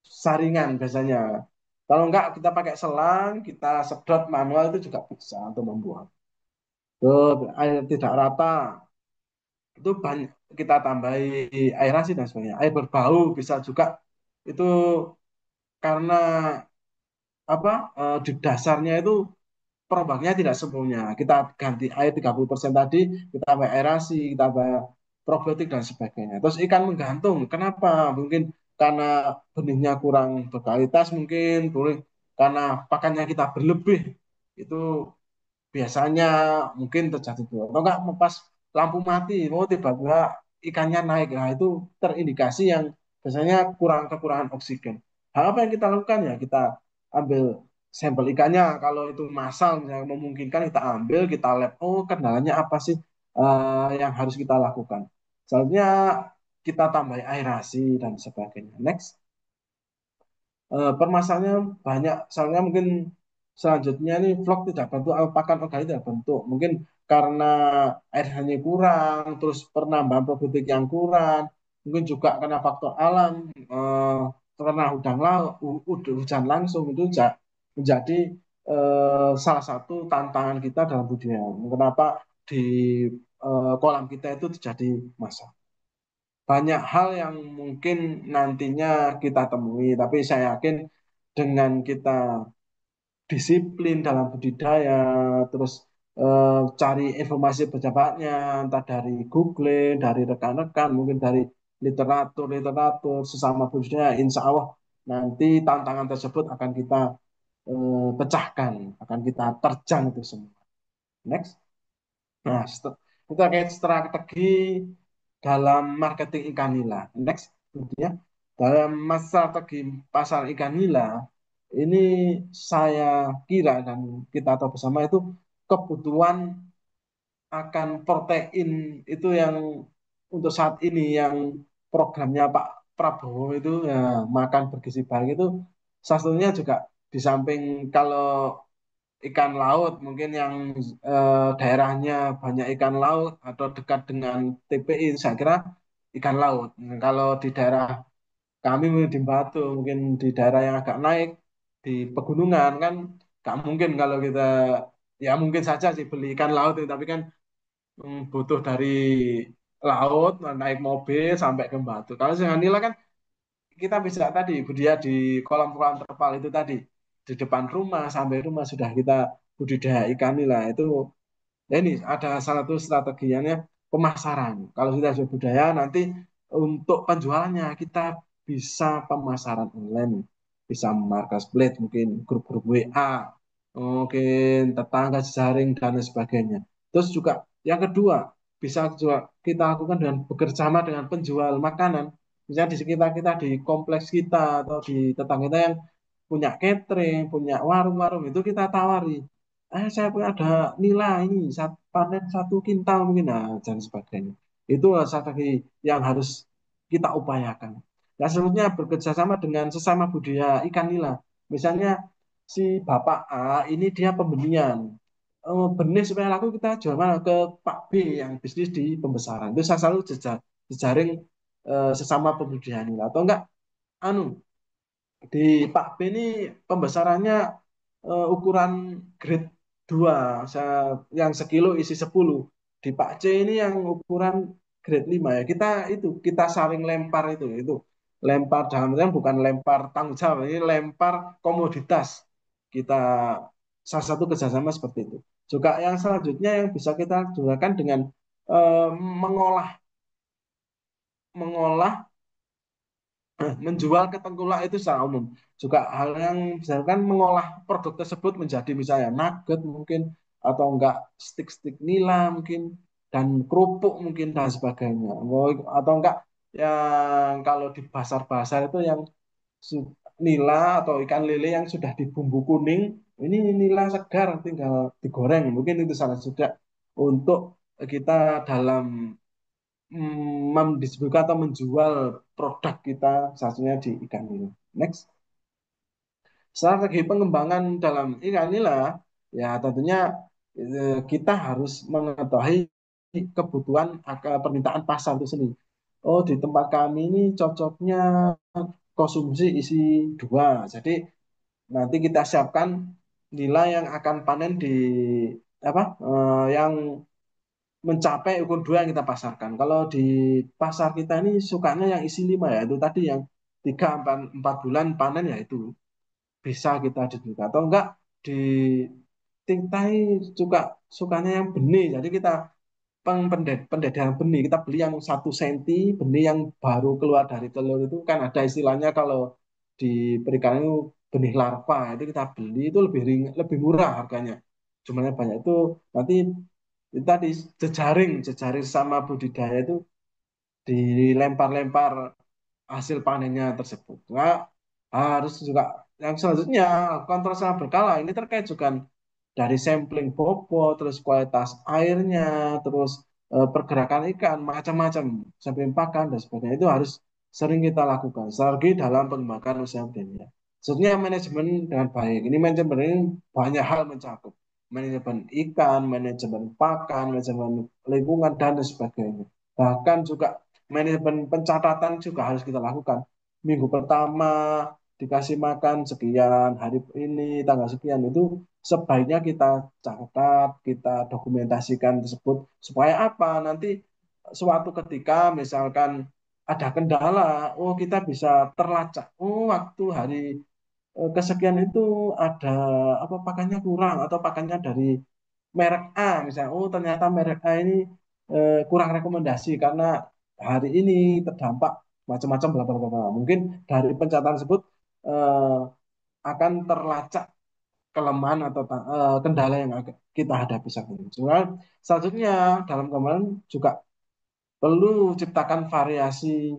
saringan biasanya. Kalau enggak kita pakai selang, kita sedot manual itu juga bisa untuk membuang. Tuh, air tidak rata, itu banyak kita tambahi aerasi dan sebagainya. Air berbau bisa juga itu karena apa di dasarnya itu perobaknya tidak sempurna. Kita ganti air 30% tadi, kita tambah aerasi, kita tambah probiotik dan sebagainya. Terus ikan menggantung. Kenapa? Mungkin karena benihnya kurang berkualitas, mungkin karena pakannya kita berlebih. Itu biasanya mungkin terjadi itu. Atau enggak pas lampu mati, mau tiba-tiba ikannya naik. Nah, itu terindikasi yang biasanya kekurangan oksigen. Hal apa yang kita lakukan ya? Kita ambil sampel ikannya. Kalau itu massal, misalnya memungkinkan kita ambil, kita lab. Oh, kendalanya apa sih yang harus kita lakukan? Selanjutnya kita tambah aerasi dan sebagainya. Next. Permasalahannya banyak, soalnya mungkin selanjutnya nih vlog tidak bentuk pakan organik tidak bentuk mungkin karena air hanya kurang, terus penambahan probiotik yang kurang, mungkin juga karena faktor alam, karena hujan langsung itu menjadi salah satu tantangan kita dalam budidaya. Kenapa di kolam kita itu terjadi masalah? Banyak hal yang mungkin nantinya kita temui, tapi saya yakin dengan kita disiplin dalam budidaya, terus cari informasi berjabatnya, entah dari Google, dari rekan-rekan, mungkin dari literatur sesama budidaya, insya Allah nanti tantangan tersebut akan kita pecahkan, akan kita terjang itu semua. Next. Nah, itu terkait strategi dalam marketing ikan nila. Next, kemudian dalam strategi pasar ikan nila, ini saya kira dan kita tahu bersama itu kebutuhan akan protein itu yang untuk saat ini yang programnya Pak Prabowo itu ya, makan bergizi baik itu salah satunya juga di samping kalau ikan laut mungkin yang daerahnya banyak ikan laut atau dekat dengan TPI saya kira ikan laut. Nah, kalau di daerah kami mungkin di Batu mungkin di daerah yang agak naik di pegunungan kan nggak mungkin kalau kita ya mungkin saja sih beli ikan laut tapi kan butuh dari laut naik mobil sampai ke Batu. Kalau dengan nila kan kita bisa tadi budidaya di kolam-kolam terpal itu tadi di depan rumah sampai rumah sudah kita budidaya ikan nila itu. Ya ini ada salah satu strateginya pemasaran. Kalau kita sudah budaya nanti untuk penjualannya kita bisa pemasaran online, bisa marketplace mungkin grup-grup WA, mungkin tetangga jaring dan lain sebagainya. Terus juga yang kedua bisa juga kita lakukan dengan bekerja sama dengan penjual makanan. Misalnya di sekitar kita di kompleks kita atau di tetangga kita yang punya catering, punya warung-warung itu kita tawari saya punya ada nilai ini panen 1 kintal mungkin dan sebagainya. Itu strategi yang harus kita upayakan. Nah, selanjutnya bekerja sama dengan sesama budaya ikan nila. Misalnya si Bapak A ini dia pembenian. Benih supaya laku kita jual mana ke Pak B yang bisnis di pembesaran. Itu saya selalu jejaring sesama pembudidaya nila. Atau enggak, anu Di Pak B ini pembesarannya ukuran grade 2, yang sekilo isi 10. Di Pak C ini yang ukuran grade 5 ya. Kita saling lempar itu. Lempar dalam artian bukan lempar tanggung jawab, ini lempar komoditas. Kita salah satu kerjasama seperti itu. Juga yang selanjutnya yang bisa kita gunakan dengan mengolah mengolah menjual ke tengkulak itu secara umum. Juga hal yang misalkan mengolah produk tersebut menjadi misalnya nugget mungkin, atau enggak stik-stik nila mungkin, dan kerupuk mungkin dan sebagainya. Atau enggak yang kalau di pasar-pasar itu yang nila atau ikan lele yang sudah dibumbu kuning, ini nila segar tinggal digoreng. Mungkin itu salah sudah untuk kita dalam mendistribusikan atau menjual produk kita, satunya di ikan nila. Next, strategi pengembangan dalam ikan nila, ya tentunya kita harus mengetahui kebutuhan permintaan pasar itu sendiri. Oh, di tempat kami ini cocoknya konsumsi isi 2. Jadi nanti kita siapkan nilai yang akan panen di apa yang mencapai ukur 2 yang kita pasarkan. Kalau di pasar kita ini sukanya yang isi 5 ya, itu tadi yang 3 4 bulan panen ya, itu bisa kita dijual. Atau enggak di tintai juga sukanya yang benih. Jadi kita pendedahan benih, kita beli yang 1 senti, benih yang baru keluar dari telur itu kan ada istilahnya kalau di perikanan itu benih larva, itu kita beli itu lebih murah harganya, jumlahnya banyak. Itu nanti itu tadi jejaring jejaring sama budidaya itu dilempar-lempar hasil panennya tersebut. Nah, harus juga yang selanjutnya kontrol secara berkala. Ini terkait juga dari sampling bobot, terus kualitas airnya, terus pergerakan ikan, macam-macam, sampling pakan dan sebagainya, itu harus sering kita lakukan. Strategi dalam pengembangan usaha budidaya. Sebenarnya manajemen dengan baik. Ini manajemen ini banyak hal mencakup. Manajemen ikan, manajemen pakan, manajemen lingkungan, dan sebagainya. Bahkan juga manajemen pencatatan juga harus kita lakukan. Minggu pertama dikasih makan sekian, hari ini tanggal sekian, itu sebaiknya kita catat, kita dokumentasikan tersebut supaya apa? Nanti suatu ketika misalkan ada kendala, oh kita bisa terlacak. Oh, waktu hari kesekian itu ada apa, pakannya kurang atau pakannya dari merek A misalnya. Oh, ternyata merek A ini kurang rekomendasi karena hari ini terdampak macam-macam bla bla bla bla. Mungkin dari pencatatan tersebut eh, akan terlacak kelemahan atau kendala yang kita hadapi saat ini. Cuma selanjutnya dalam kemarin juga perlu ciptakan variasi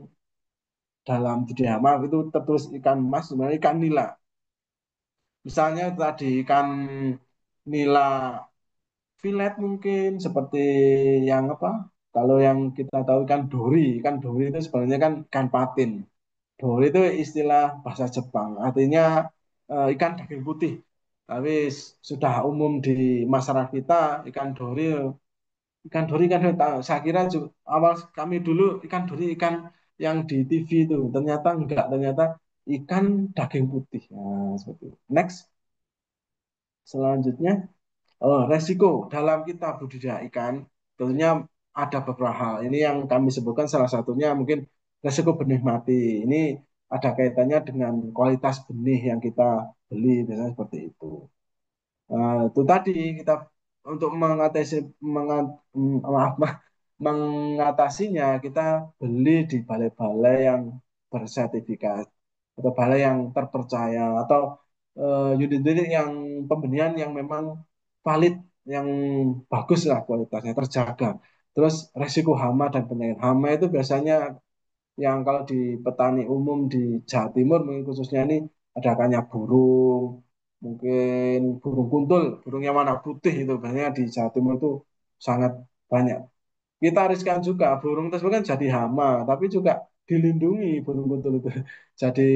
dalam budidaya emas. Itu tertulis ikan emas, sebenarnya ikan nila. Misalnya tadi ikan nila filet mungkin seperti yang apa? Kalau yang kita tahu ikan dori itu sebenarnya kan ikan patin. Dori itu istilah bahasa Jepang, artinya ikan daging putih. Tapi sudah umum di masyarakat kita ikan dori saya kira juga, awal kami dulu ikan dori ikan yang di TV itu, ternyata enggak, ternyata ikan daging putih. Nah, seperti itu. Next, selanjutnya, resiko dalam kita budidaya ikan tentunya ada beberapa hal. Ini yang kami sebutkan salah satunya mungkin resiko benih mati. Ini ada kaitannya dengan kualitas benih yang kita beli, biasanya seperti itu. Itu tadi kita untuk maaf, mengatasinya kita beli di balai-balai yang bersertifikat atau balai yang terpercaya, atau unit-unit yang pembenihan yang memang valid, yang bagus lah kualitasnya terjaga. Terus resiko hama dan penyakit. Hama itu biasanya yang kalau di petani umum di Jawa Timur mungkin khususnya ini ada kanya burung, mungkin burung kuntul, burung yang warna putih itu banyak di Jawa Timur itu sangat banyak. Kita riskan juga burung tersebut kan jadi hama, tapi juga dilindungi burung kuntul itu jadi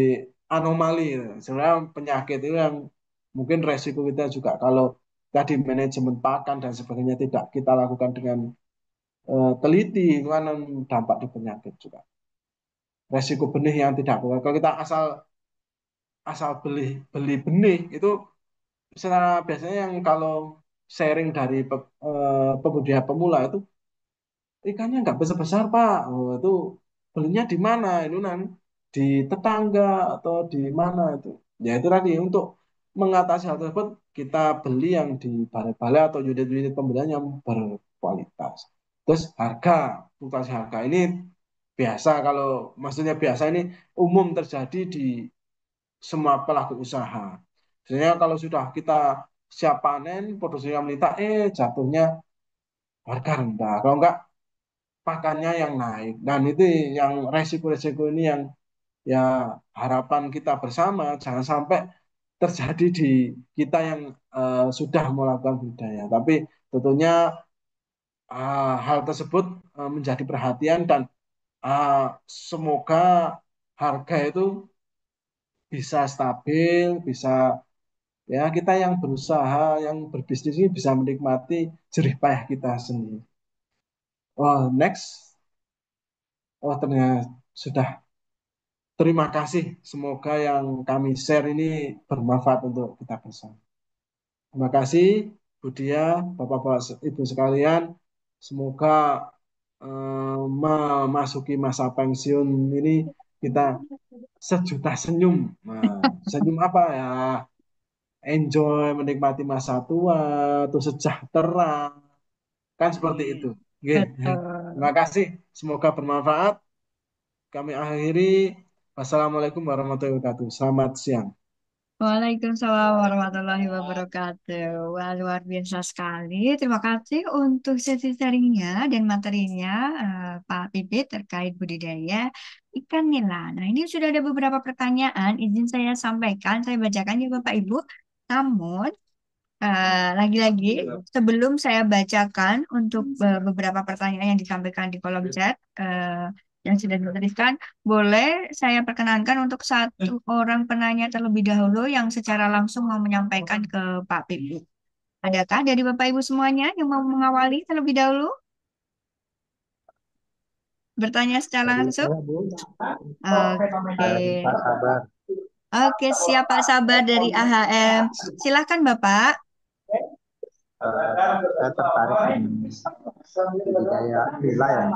anomali. Sebenarnya penyakit itu yang mungkin resiko kita juga kalau tadi manajemen pakan dan sebagainya tidak kita lakukan dengan teliti, itu kan dampak di penyakit juga. Resiko benih yang tidak, kalau kita asal asal beli beli benih itu secara biasanya yang kalau sharing dari pembudidaya pemula itu ikannya nggak besar-besar Pak. Oh, itu belinya di mana? Itu nan di tetangga atau di mana itu? Ya itu tadi untuk mengatasi hal tersebut kita beli yang di balai-balai atau unit-unit pembelian yang berkualitas. Terus harga, fluktuasi harga ini biasa kalau maksudnya biasa ini umum terjadi di semua pelaku usaha. Sebenarnya kalau sudah kita siap panen, produksinya meningkat, jatuhnya harga rendah. Kalau enggak pakannya yang naik. Dan itu yang resiko-resiko ini yang ya harapan kita bersama jangan sampai terjadi di kita yang sudah melakukan budidaya. Tapi tentunya hal tersebut menjadi perhatian dan semoga harga itu bisa stabil, bisa ya kita yang berusaha, yang berbisnis ini bisa menikmati jerih payah kita sendiri. Oh, next. Oh, ternyata sudah. Terima kasih. Semoga yang kami share ini bermanfaat untuk kita bersama. Terima kasih, Budia, Bapak-Bapak, Ibu sekalian. Semoga memasuki masa pensiun ini kita sejuta senyum. Nah, senyum apa ya? Enjoy, menikmati masa tua, atau sejahtera. Kan seperti itu. Oke. Terima Betul. kasih. Semoga bermanfaat. Kami akhiri. Wassalamualaikum warahmatullahi wabarakatuh. Selamat siang. Waalaikumsalam warahmatullahi wabarakatuh. Wah, luar biasa sekali. Terima kasih untuk sesi sharingnya dan materinya, Pak Pipit terkait budidaya ikan nila. Nah, ini sudah ada beberapa pertanyaan. Izin saya sampaikan, saya bacakan ya Bapak Ibu. Namun, lagi-lagi, sebelum saya bacakan untuk beberapa pertanyaan yang disampaikan di kolom chat yang sudah dituliskan, boleh saya perkenankan untuk satu orang penanya terlebih dahulu yang secara langsung mau menyampaikan ke Pak Pipi. Adakah dari Bapak Ibu semuanya yang mau mengawali terlebih dahulu bertanya secara Dari langsung? saya, Bu. Oke, Dari Pak Sabar. oke, siapa sabar dari AHM? Silahkan Bapak. Saya tertarik dengan budidaya nila ya.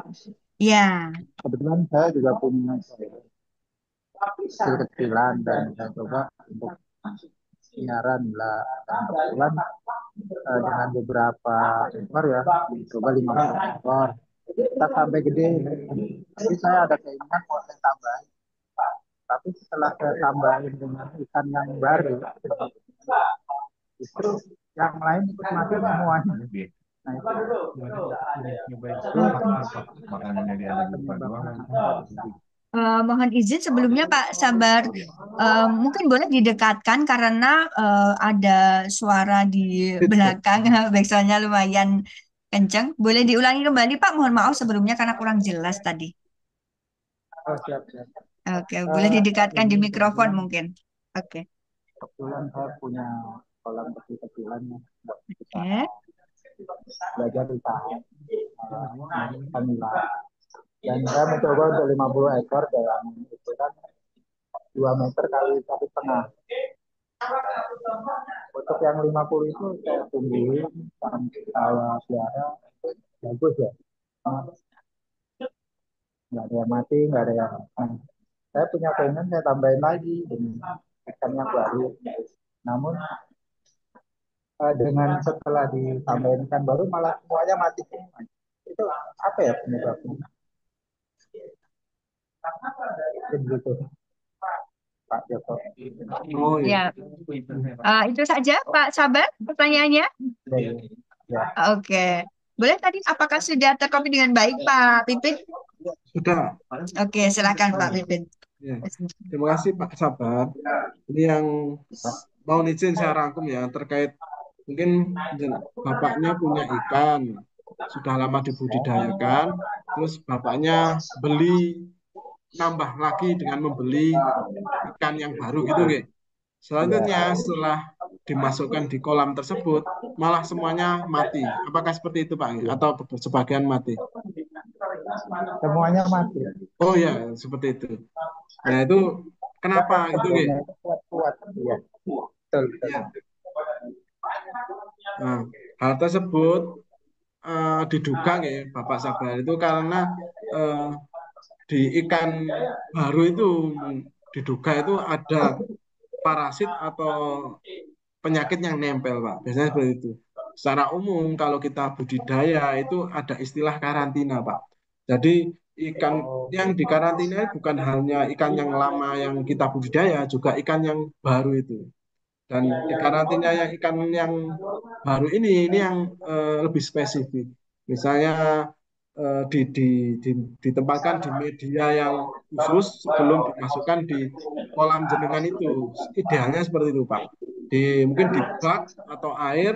Ya, Kebetulan saya juga punya kecil-kecilan dan saya coba untuk siaran nila. Dan kebetulan dengan beberapa ekor ya, coba 15 ekor. Kita sampai gede. Tapi saya ada keinginan mau saya tambahin. Tapi setelah saya tambahin dengan ikan yang baru, justru yang lain ikut mati semuanya. Nah itu mohon izin sebelumnya Pak Sabar, mungkin boleh didekatkan karena ada suara di Feedback. belakang, backsoundnya lumayan kencang. Boleh diulangi kembali Pak, mohon maaf sebelumnya karena kurang jelas tadi. oh, siap siap. Oke, boleh didekatkan di Ini mikrofon mungkin. Oke, kebetulan saya punya kolam kecil-kecilan ya, buat usaha oke. belajar usaha Alhamdulillah. Dan saya mencoba untuk 50 ekor dalam ukuran 2 meter kali 1,5. Untuk yang 50 itu saya tumbuhin sampai saya pelihara bagus ya. Nggak ada yang mati, nggak ada yang. Nah, saya punya keinginan saya tambahin lagi dengan ikan yang baru. Namun dengan setelah ditambahin ikan baru malah semuanya mati semua. Itu apa ya penyebabnya? Mungkin gitu Pak Joko. Oh ya. Ya, itu saja Pak Sabar pertanyaannya. Ya, ya. Oke, boleh tadi apakah sudah terkopi dengan baik Pak Pipin? Sudah. Oke, silakan Pak Pipin. Ya. Terima kasih Pak Sabar. Ini yang mau izin saya rangkum ya terkait mungkin bapaknya punya ikan sudah lama dibudidayakan, terus bapaknya beli nambah lagi dengan membeli ikan yang baru gitu, nggih. Selanjutnya setelah dimasukkan di kolam tersebut malah semuanya mati. Apakah seperti itu Pak? Atau sebagian mati? Semuanya mati. Oh ya, seperti itu. Nah itu kenapa gitu, nggih? Harganya itu kuat. Iya, betul, betul. Ya. Nah, hal tersebut diduga ya Bapak Sabar itu karena eh, di ikan baru itu diduga itu ada parasit atau penyakit yang nempel, Pak. Biasanya seperti itu. Secara umum kalau kita budidaya itu ada istilah karantina, Pak. Jadi ikan Oh, yang dikarantina bukan hanya ikan yang lama yang kita budidaya, juga ikan yang baru itu. Dan di karantina yang ikan yang baru ini yang lebih spesifik. Misalnya ditempatkan di media yang khusus sebelum dimasukkan di kolam jenengan itu. Idealnya seperti itu, Pak. Mungkin di bak atau air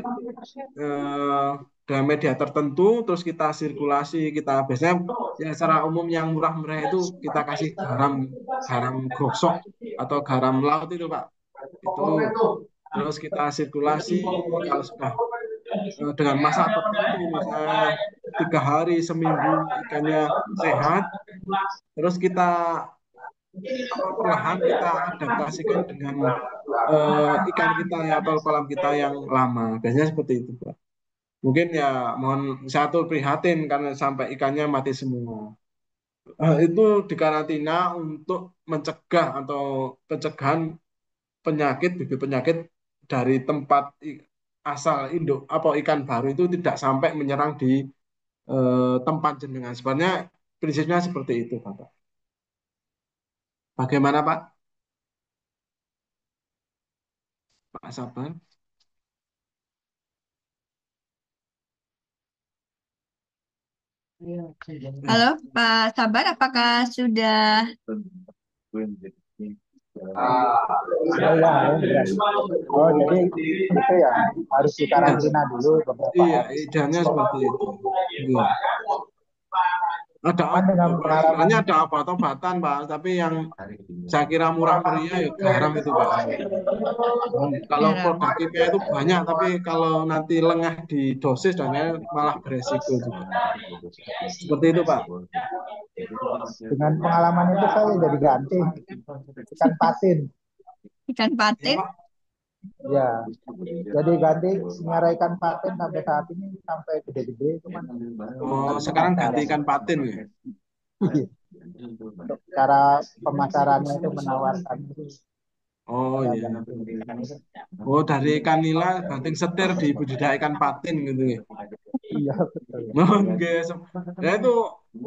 eh, dengan media tertentu, terus kita sirkulasi, kita biasanya ya secara umum yang murah-murah itu kita kasih garam garam gosok atau garam laut itu, Pak. Itu terus kita sirkulasi kalau sudah dengan masa tertentu misalnya 3 hari seminggu ikannya sehat terus kita perlahan kita adaptasikan dengan ikan kita ya atau kolam kita yang lama biasanya seperti itu Pak. Mungkin ya mohon satu prihatin karena sampai ikannya mati semua. Itu dikarantina untuk mencegah atau pencegahan penyakit bibit penyakit dari tempat asal induk apa ikan baru itu tidak sampai menyerang di tempat jenengan. Sebenarnya prinsipnya seperti itu, Bapak. Bagaimana, Pak? Pak Sabar? Halo, Ya. Pak Sabar, apakah sudah oh ya, ya. Oh, jadi itu ya harus Iya, dikarantina dulu beberapa iya, hari. idealnya seperti itu. Iya. Ada Cuman dengan pengalaman, sebenarnya ada obat-obatan, Pak, tapi yang saya kira murah meriah ya garam itu, Pak. Kalau garam? produk kimia itu banyak, tapi kalau nanti lengah di dosis dan lain malah beresiko juga. Seperti itu, Pak. dengan pengalaman itu saya jadi ganti ikan patin. Ikan Ya, patin? Pak. Ya, jadi ganti melihara ikan patin sampai saat ini sampai gede-gede, cuman Oh, nggak bisa sekarang ganti pasaran. ikan patin ya. Untuk cara pemasarannya itu menawarkan itu Oh saya iya. ganti. Oh dari ikan nila banting setir di budidaya ikan patin gitu ya. Iya, betul. Oke, ya itu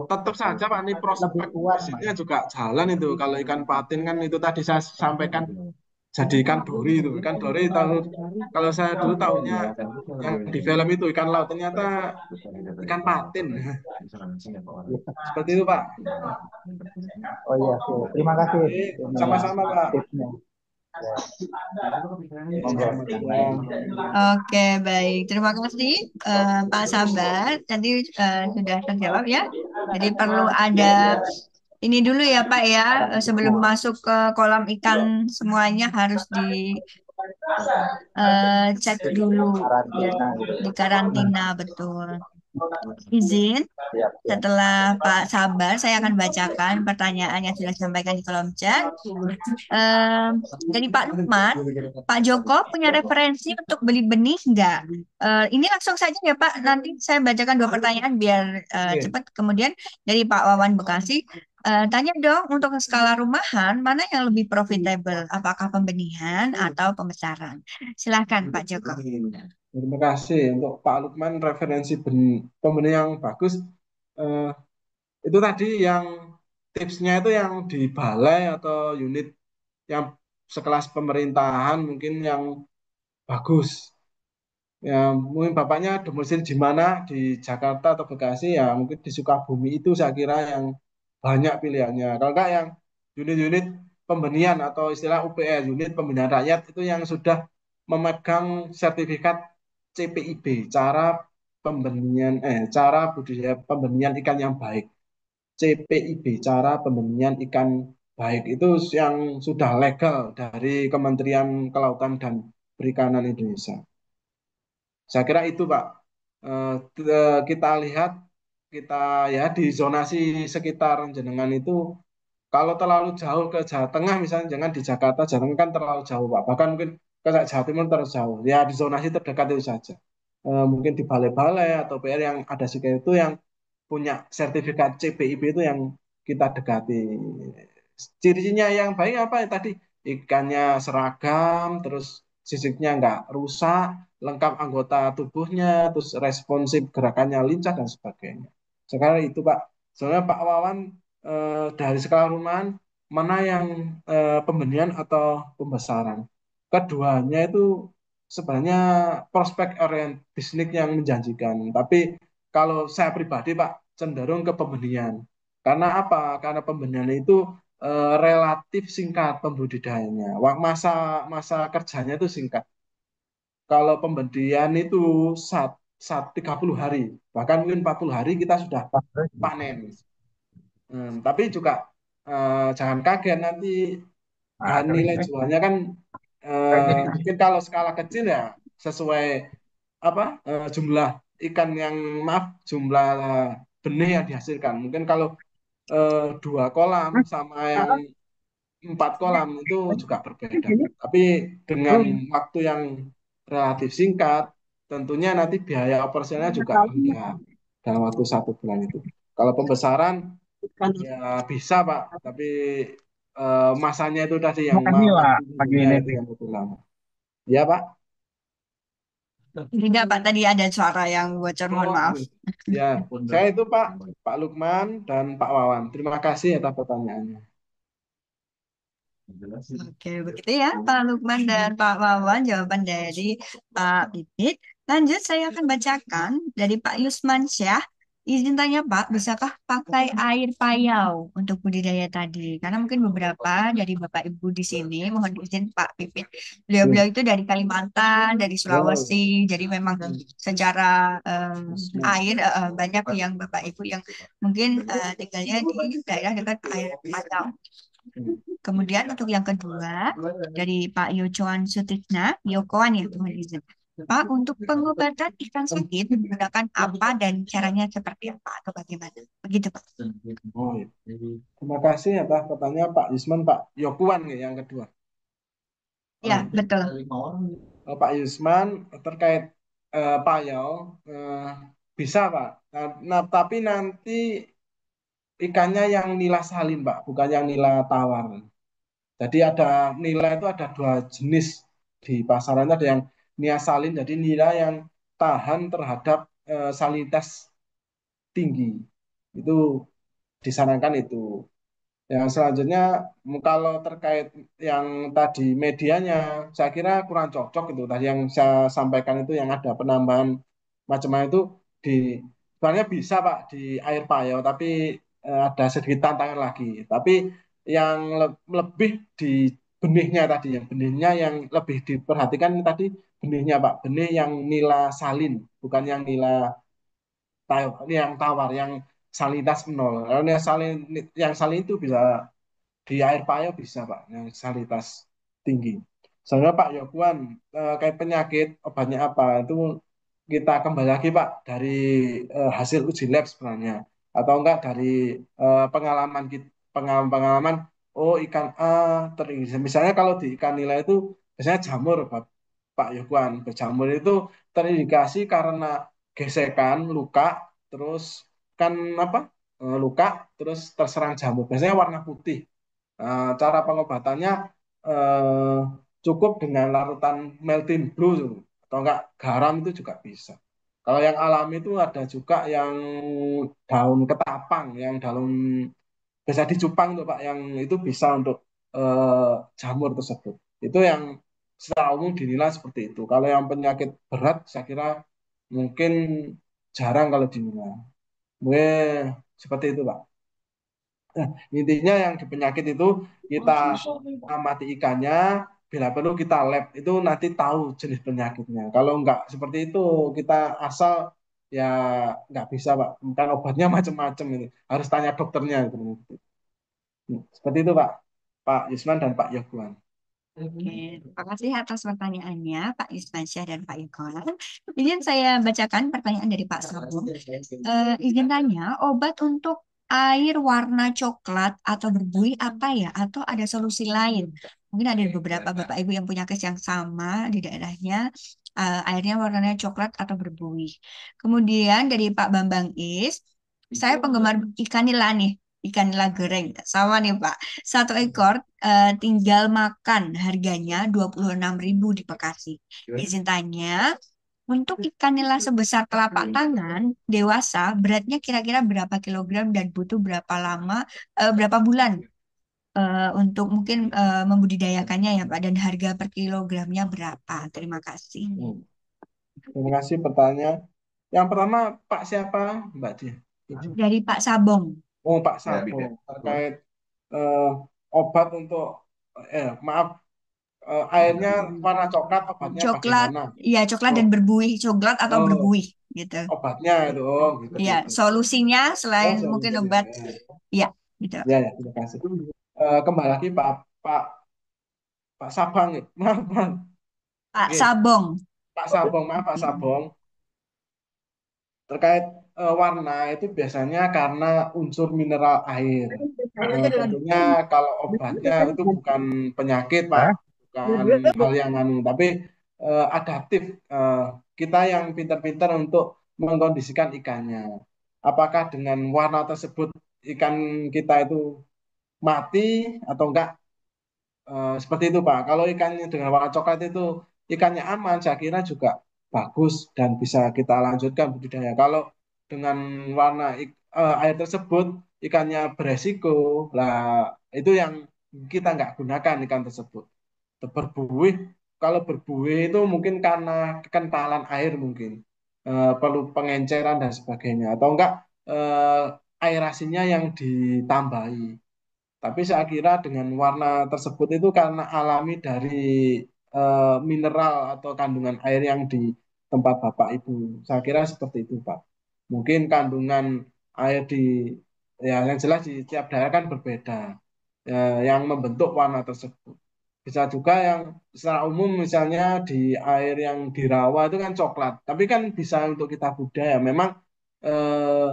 tetap saja Pak ini Lebih prospek kuat, Mas. bisnisnya juga jalan itu. Kalau ikan patin kan itu tadi saya sampaikan jadi ikan dori itu. Ikan dori tahu kalau saya dulu tahunya yang di film itu ikan laut ternyata ikan patin. Seperti itu Pak. Oh iya, sih. Terima kasih ini Sama-sama Pak. tipsnya. Ya, Selamat monggo. siang. Oke, baik. Terima kasih, Pak Sabar. Tadi sudah terjawab ya. Jadi perlu ada ini dulu ya, Pak ya. Sebelum masuk ke kolam ikan semuanya harus dicek dulu ya, Karantina gitu. di karantina betul. Izin. Siap, siap. Setelah Pak Sabar, saya akan bacakan pertanyaan yang sudah disampaikan di kolom chat. Em, dari Pak Lukman, Pak Joko punya referensi untuk beli benih nggak? Ini langsung saja ya Pak, nanti saya bacakan dua pertanyaan biar Oke. cepat. Kemudian dari Pak Wawan Bekasi, tanya dong untuk skala rumahan, mana yang lebih profitable? Apakah pembenihan atau pembesaran? Silakan Pak Joko. Terima kasih untuk Pak Lukman referensi pembeli yang bagus. Eh, itu tadi yang tipsnya itu yang di balai atau unit yang sekelas pemerintahan mungkin yang bagus. Ya, mungkin bapaknya domisili di mana di Jakarta atau Bekasi ya mungkin di Sukabumi itu saya kira yang banyak pilihannya. Kalau enggak yang unit-unit pembenihan atau istilah UPR, unit pembenihan rakyat itu yang sudah memegang sertifikat CPIB, cara budidaya pembenihan ikan yang baik. CPIB, cara pembenihan ikan baik itu yang sudah legal dari Kementerian Kelautan dan Perikanan Indonesia. Saya kira itu, Pak. Kita lihat, kita ya di zonasi sekitar jenengan itu Kalau terlalu jauh ke Jawa Tengah misalnya, jangan di Jakarta, Jawa Tengah kan terlalu jauh Pak. Bahkan mungkin ke Jawa Timur terlalu jauh. Ya di zonasi terdekat itu saja. Mungkin di balai-balai atau PR yang ada SIKA itu yang punya sertifikat CPIB itu yang kita dekati. Ciri-cirinya yang baik apa ya tadi? Ikannya seragam, terus sisiknya nggak rusak, lengkap anggota tubuhnya, terus responsif gerakannya lincah dan sebagainya. Sekarang itu Pak. Soalnya Pak Wawan dari skala rumahan mana yang pembenihan atau pembesaran. Keduanya itu sebenarnya prospek orient bisnis yang menjanjikan. Tapi kalau saya pribadi Pak cenderung ke pembenihan. Karena apa? Karena pembenihan itu relatif singkat pembudidayanya. Masa masa kerjanya itu singkat. Kalau pembedihan itu saat, 30 hari, bahkan mungkin 40 hari kita sudah panen. Tapi juga jangan kaget nanti nilai jualnya kan mungkin kalau skala kecil ya sesuai apa jumlah ikan yang maaf jumlah benih yang dihasilkan. Mungkin kalau 2 kolam sama yang 4 kolam itu juga berbeda. Tapi dengan waktu yang relatif singkat, tentunya nanti biaya operasionalnya juga rendah dalam waktu 1 bulan itu. Kalau pembesaran ya bisa Pak, tapi masanya itu tadi yang Makasih lah waktu pagi tunggunya ini itu nih. yang lebih lama. Ya Pak. Tidak, Pak, tadi ada suara yang bocor, mohon Oh, maaf. ya. Saya itu Pak, Pak Lukman dan Pak Wawan. Terima kasih atas pertanyaannya. Oke, begitu ya Pak Lukman dan Pak Wawan jawaban dari Pak Pipit. Lanjut, saya akan bacakan dari Pak Yusman Syah. Izin tanya Pak, bisakah pakai air payau untuk budidaya tadi? Karena mungkin beberapa dari Bapak Ibu di sini, mohon izin Pak Pipit. Ya. Beliau-beliau itu dari Kalimantan, dari Oh, Sulawesi, jadi memang secara air banyak yang Bapak Ibu yang mungkin tinggalnya di daerah dekat air payau. Kemudian untuk yang kedua dari Pak Yocoan Sutikna, Yokoan ya mohon izin. Pak, untuk pengobatan ikan sakit menggunakan apa dan caranya seperti apa atau bagaimana? Begitu Pak. oh ya. Terima kasih atas pertanyaan Pak Yusman, Pak Yokuan ya, yang kedua. Ya, Oh, betul. Pak Yusman terkait payau bisa Pak. Tapi nanti ikannya yang nila salin Pak, bukan yang nila tawar. Jadi ada nila itu ada 2 jenis di pasaran ada yang nila salin, jadi nila yang tahan terhadap salinitas tinggi. Itu disarankan itu. Yang selanjutnya kalau terkait yang tadi medianya, saya kira kurang cocok itu. Tadi yang saya sampaikan itu yang ada penambahan macam-macam itu di sebenarnya bisa Pak di air payau, tapi ada sedikit tantangan lagi. Tapi yang lebih di benihnya tadi, yang benihnya yang lebih diperhatikan tadi benihnya Pak, benih yang nila salin, bukan yang nila yang tawar, yang salinitas nol. Kalau yang salin itu bisa di air payau bisa Pak, yang salinitas tinggi. Soalnya Pak Yokuan, kayak penyakit obatnya apa itu kita kembali lagi Pak dari hasil uji lab sebenarnya, atau enggak dari pengalaman kita, pengalaman oh ikan A terindikasi. Misalnya kalau di ikan nila itu biasanya jamur Pak Yokuan, berjamur itu terindikasi karena gesekan luka, terus kan apa luka terus terserang jamur. Biasanya warna putih. Cara pengobatannya eh, cukup dengan larutan melting blue atau enggak garam itu juga bisa. Kalau yang alami itu ada juga yang daun ketapang, yang daun biasa dicupang tuh Pak, yang itu bisa untuk jamur tersebut. Itu yang secara umum dinilai seperti itu. Kalau yang penyakit berat, saya kira mungkin jarang kalau dinilai. Mungkin seperti itu Pak. Nah, intinya yang di penyakit itu kita amati ikannya, bila perlu kita lab itu nanti tahu jenis penyakitnya. Kalau enggak seperti itu kita asal ya nggak bisa Pak. Kan obatnya macam-macam ini. Harus tanya dokternya gitu. Seperti itu Pak. Pak Yusman dan Pak Yoguan. Oke, terima kasih atas pertanyaannya Pak Yusmansyah dan Pak Yukola. Izin saya bacakan pertanyaan dari Pak Sabung. Izin tanya, obat untuk air warna coklat atau berbuih apa ya? Atau ada solusi lain? Mungkin ada beberapa Bapak Ibu yang punya kes yang sama di daerahnya, airnya warnanya coklat atau berbuih. Kemudian dari Pak Bambang Is, saya penggemar ikan nila nih, ikan nila goreng. Sama nih Pak, satu ekor tinggal makan harganya 26.000 di Bekasi. Izin tanya, untuk ikan nila sebesar telapak tangan dewasa, beratnya kira-kira berapa kilogram dan butuh berapa lama, berapa bulan untuk mungkin membudidayakannya ya Pak, dan harga per kilogramnya berapa? Terima kasih. Terima kasih pertanyaan. Yang pertama Pak siapa Mbak Dia? Dari Pak Sabong. Oh Pak Sabo terkait eh, obat untuk maaf airnya warna coklat obatnya Coklat, bagaimana? ya coklat Oh, dan berbuih, coklat atau oh berbuih gitu. obatnya itu oh gitu Ya, gitu. solusinya Oh selain mungkin obat, solusinya. ya gitu. Ya ya terima kasih. Kembali lagi Pak Pak Pak Sabang ya. Maaf, maaf. Pak Oke, Sabong. Pak Sabong maaf Pak Sabong. Terkait warna itu biasanya karena unsur mineral air. Tentunya kalau obatnya itu bukan penyakit, Pak, Hah? bukan hal yang anu, tapi adaptif. Kita yang pintar-pintar untuk mengkondisikan ikannya. Apakah dengan warna tersebut ikan kita itu mati atau enggak? Seperti itu Pak. Kalau ikannya dengan warna coklat itu ikannya aman, saya kira juga bagus dan bisa kita lanjutkan budidaya. Kalau dengan warna air tersebut ikannya beresiko, lah itu yang kita nggak gunakan ikan tersebut. Berbuih, kalau berbuih itu mungkin karena kekentalan air mungkin. Perlu pengenceran dan sebagainya atau enggak aerasinya yang ditambahi. Tapi saya kira dengan warna tersebut itu karena alami dari mineral atau kandungan air yang di tempat Bapak Ibu. Saya kira seperti itu, Pak. Mungkin kandungan air di ya yang jelas di tiap daerah kan berbeda. Yang membentuk warna tersebut. Bisa juga yang secara umum misalnya di air yang di rawa itu kan coklat. Tapi kan bisa untuk kita budaya. Memang eh,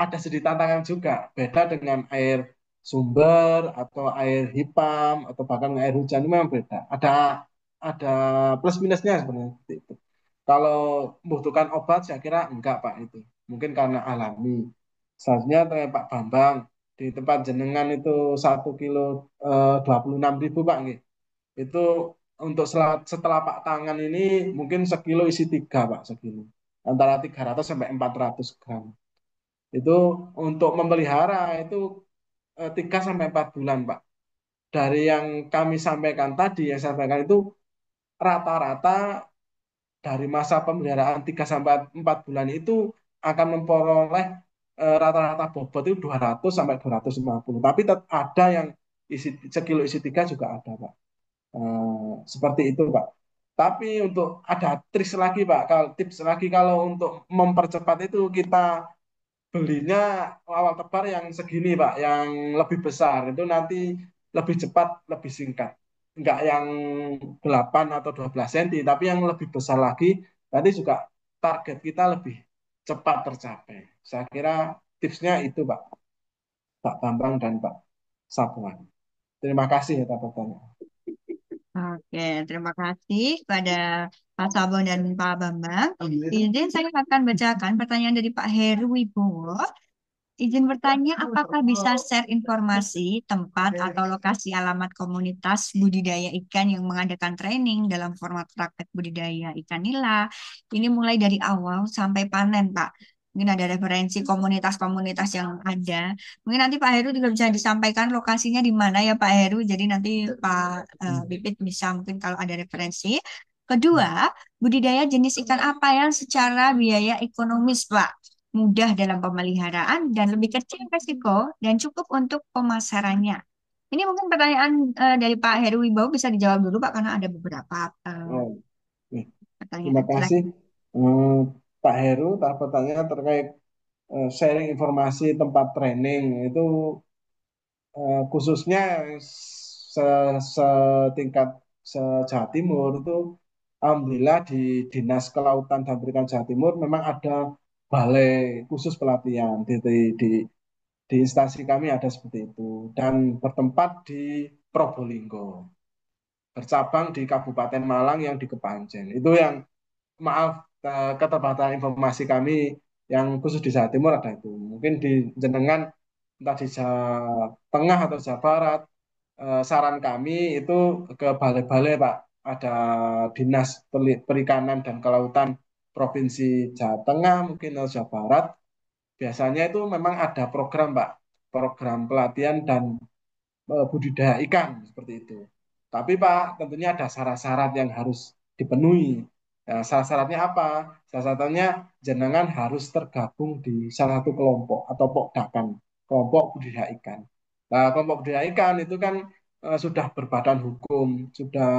ada sedikit tantangan juga. Beda dengan air sumber atau air hipam atau bahkan air hujan itu memang beda. Ada plus minusnya sebenarnya seperti itu. Kalau membutuhkan obat saya kira enggak Pak itu. Mungkin karena alami. Selanjutnya kayak Pak Bambang di tempat jenengan itu 1 kilo 26.000 Pak nggih. Itu untuk setelah Pak tangan ini mungkin sekilo isi tiga Pak sekilo. Antara 300 sampai 400 gram. Itu untuk memelihara itu 3 sampai 4 bulan, Pak. Dari yang kami sampaikan tadi, yang saya sampaikan itu rata-rata dari masa pemeliharaan 3 sampai 4 bulan itu akan memperoleh rata-rata bobot itu 200 sampai 250. Tapi ada yang isi sekilo isi tiga juga ada, Pak. Seperti itu, Pak. Tapi untuk ada trik lagi, Pak. Kalau tips lagi kalau untuk mempercepat itu kita belinya awal tebar yang segini Pak, yang lebih besar itu nanti lebih cepat, lebih singkat. Enggak yang 8 atau 12 cm, tapi yang lebih besar lagi nanti juga target kita lebih cepat tercapai. Saya kira tipsnya itu Pak, Pak Bambang dan Pak Sapuan. Terima kasih atas pertanyaan. Oke, terima kasih kepada Pak Sabong dan Pak Bambang. Izin saya akan bacakan pertanyaan dari Pak Heru Wibowo. Izin bertanya, apakah bisa share informasi tempat atau lokasi alamat komunitas budidaya ikan yang mengadakan training dalam format praktek budidaya ikan nila? Ini mulai dari awal sampai panen, Pak. Mungkin ada referensi komunitas-komunitas yang ada. Mungkin nanti Pak Heru juga bisa disampaikan lokasinya di mana ya Pak Heru. Jadi nanti Pak Bibit bisa mungkin kalau ada referensi. Kedua, budidaya jenis ikan apa yang secara biaya ekonomis, Pak? Mudah dalam pemeliharaan dan lebih kecil resiko dan cukup untuk pemasarannya. Ini mungkin pertanyaan dari Pak Heru Wibowo bisa dijawab dulu Pak karena ada beberapa Oh, oke. Terima pertanyaan. kasih Silakan. eh, Pak Heru. Pertanyaan terkait sharing informasi tempat training itu khususnya setingkat se-Jawa Timur itu alhamdulillah di Dinas Kelautan dan Perikanan Jawa Timur memang ada balai khusus pelatihan di di instansi kami ada seperti itu dan bertempat di Probolinggo, bercabang di Kabupaten Malang yang di Kepanjen. Itu yang maaf keterbatasan informasi kami yang khusus di Jawa Timur ada itu. Mungkin di jenengan entah di Jawa Tengah atau Jawa Barat, saran kami itu ke balai-balai Pak. Ada Dinas Perikanan dan Kelautan Provinsi Jawa Tengah mungkin atau Jawa Barat. Biasanya itu memang ada program Pak, program pelatihan dan budidaya ikan seperti itu. Tapi Pak, tentunya ada syarat-syarat yang harus dipenuhi. Nah, syarat-syaratnya apa? Syarat-syaratnya jenengan harus tergabung di salah satu kelompok atau pokdakan, kelompok budidaya ikan. Nah, kelompok budidaya ikan itu kan sudah berbadan hukum, sudah